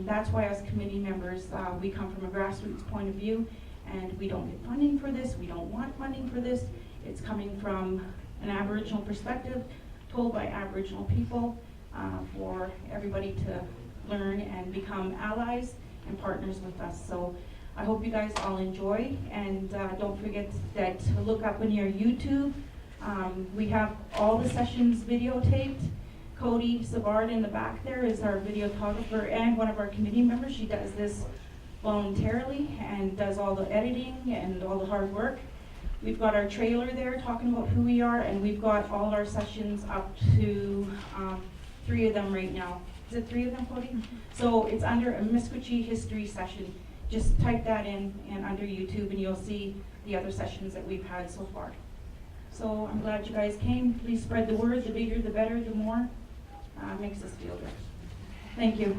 that's why as committee members, we come from a grassroots point of view, and we don't get funding for this, we don't want funding for this. It's coming from an Aboriginal perspective, told by Aboriginal people, for everybody to learn and become allies and partners with us. So I hope you guys all enjoy, and don't forget that to look up on your YouTube. We have all the sessions videotaped. Cody Savard in the back there is our videographer and one of our committee members. She does this voluntarily and does all the editing and all the hard work. We've got our trailer there talking about who we are, and we've got all our sessions up to 3 of them right now. Is it 3 of them, Cody? So it's under Amiskwaciy History Session. Just type that in and under YouTube, and you'll see the other sessions that we've had so far. So I'm glad you guys came. Please spread the word. The bigger, the better, the more. Makes us feel good. Thank you.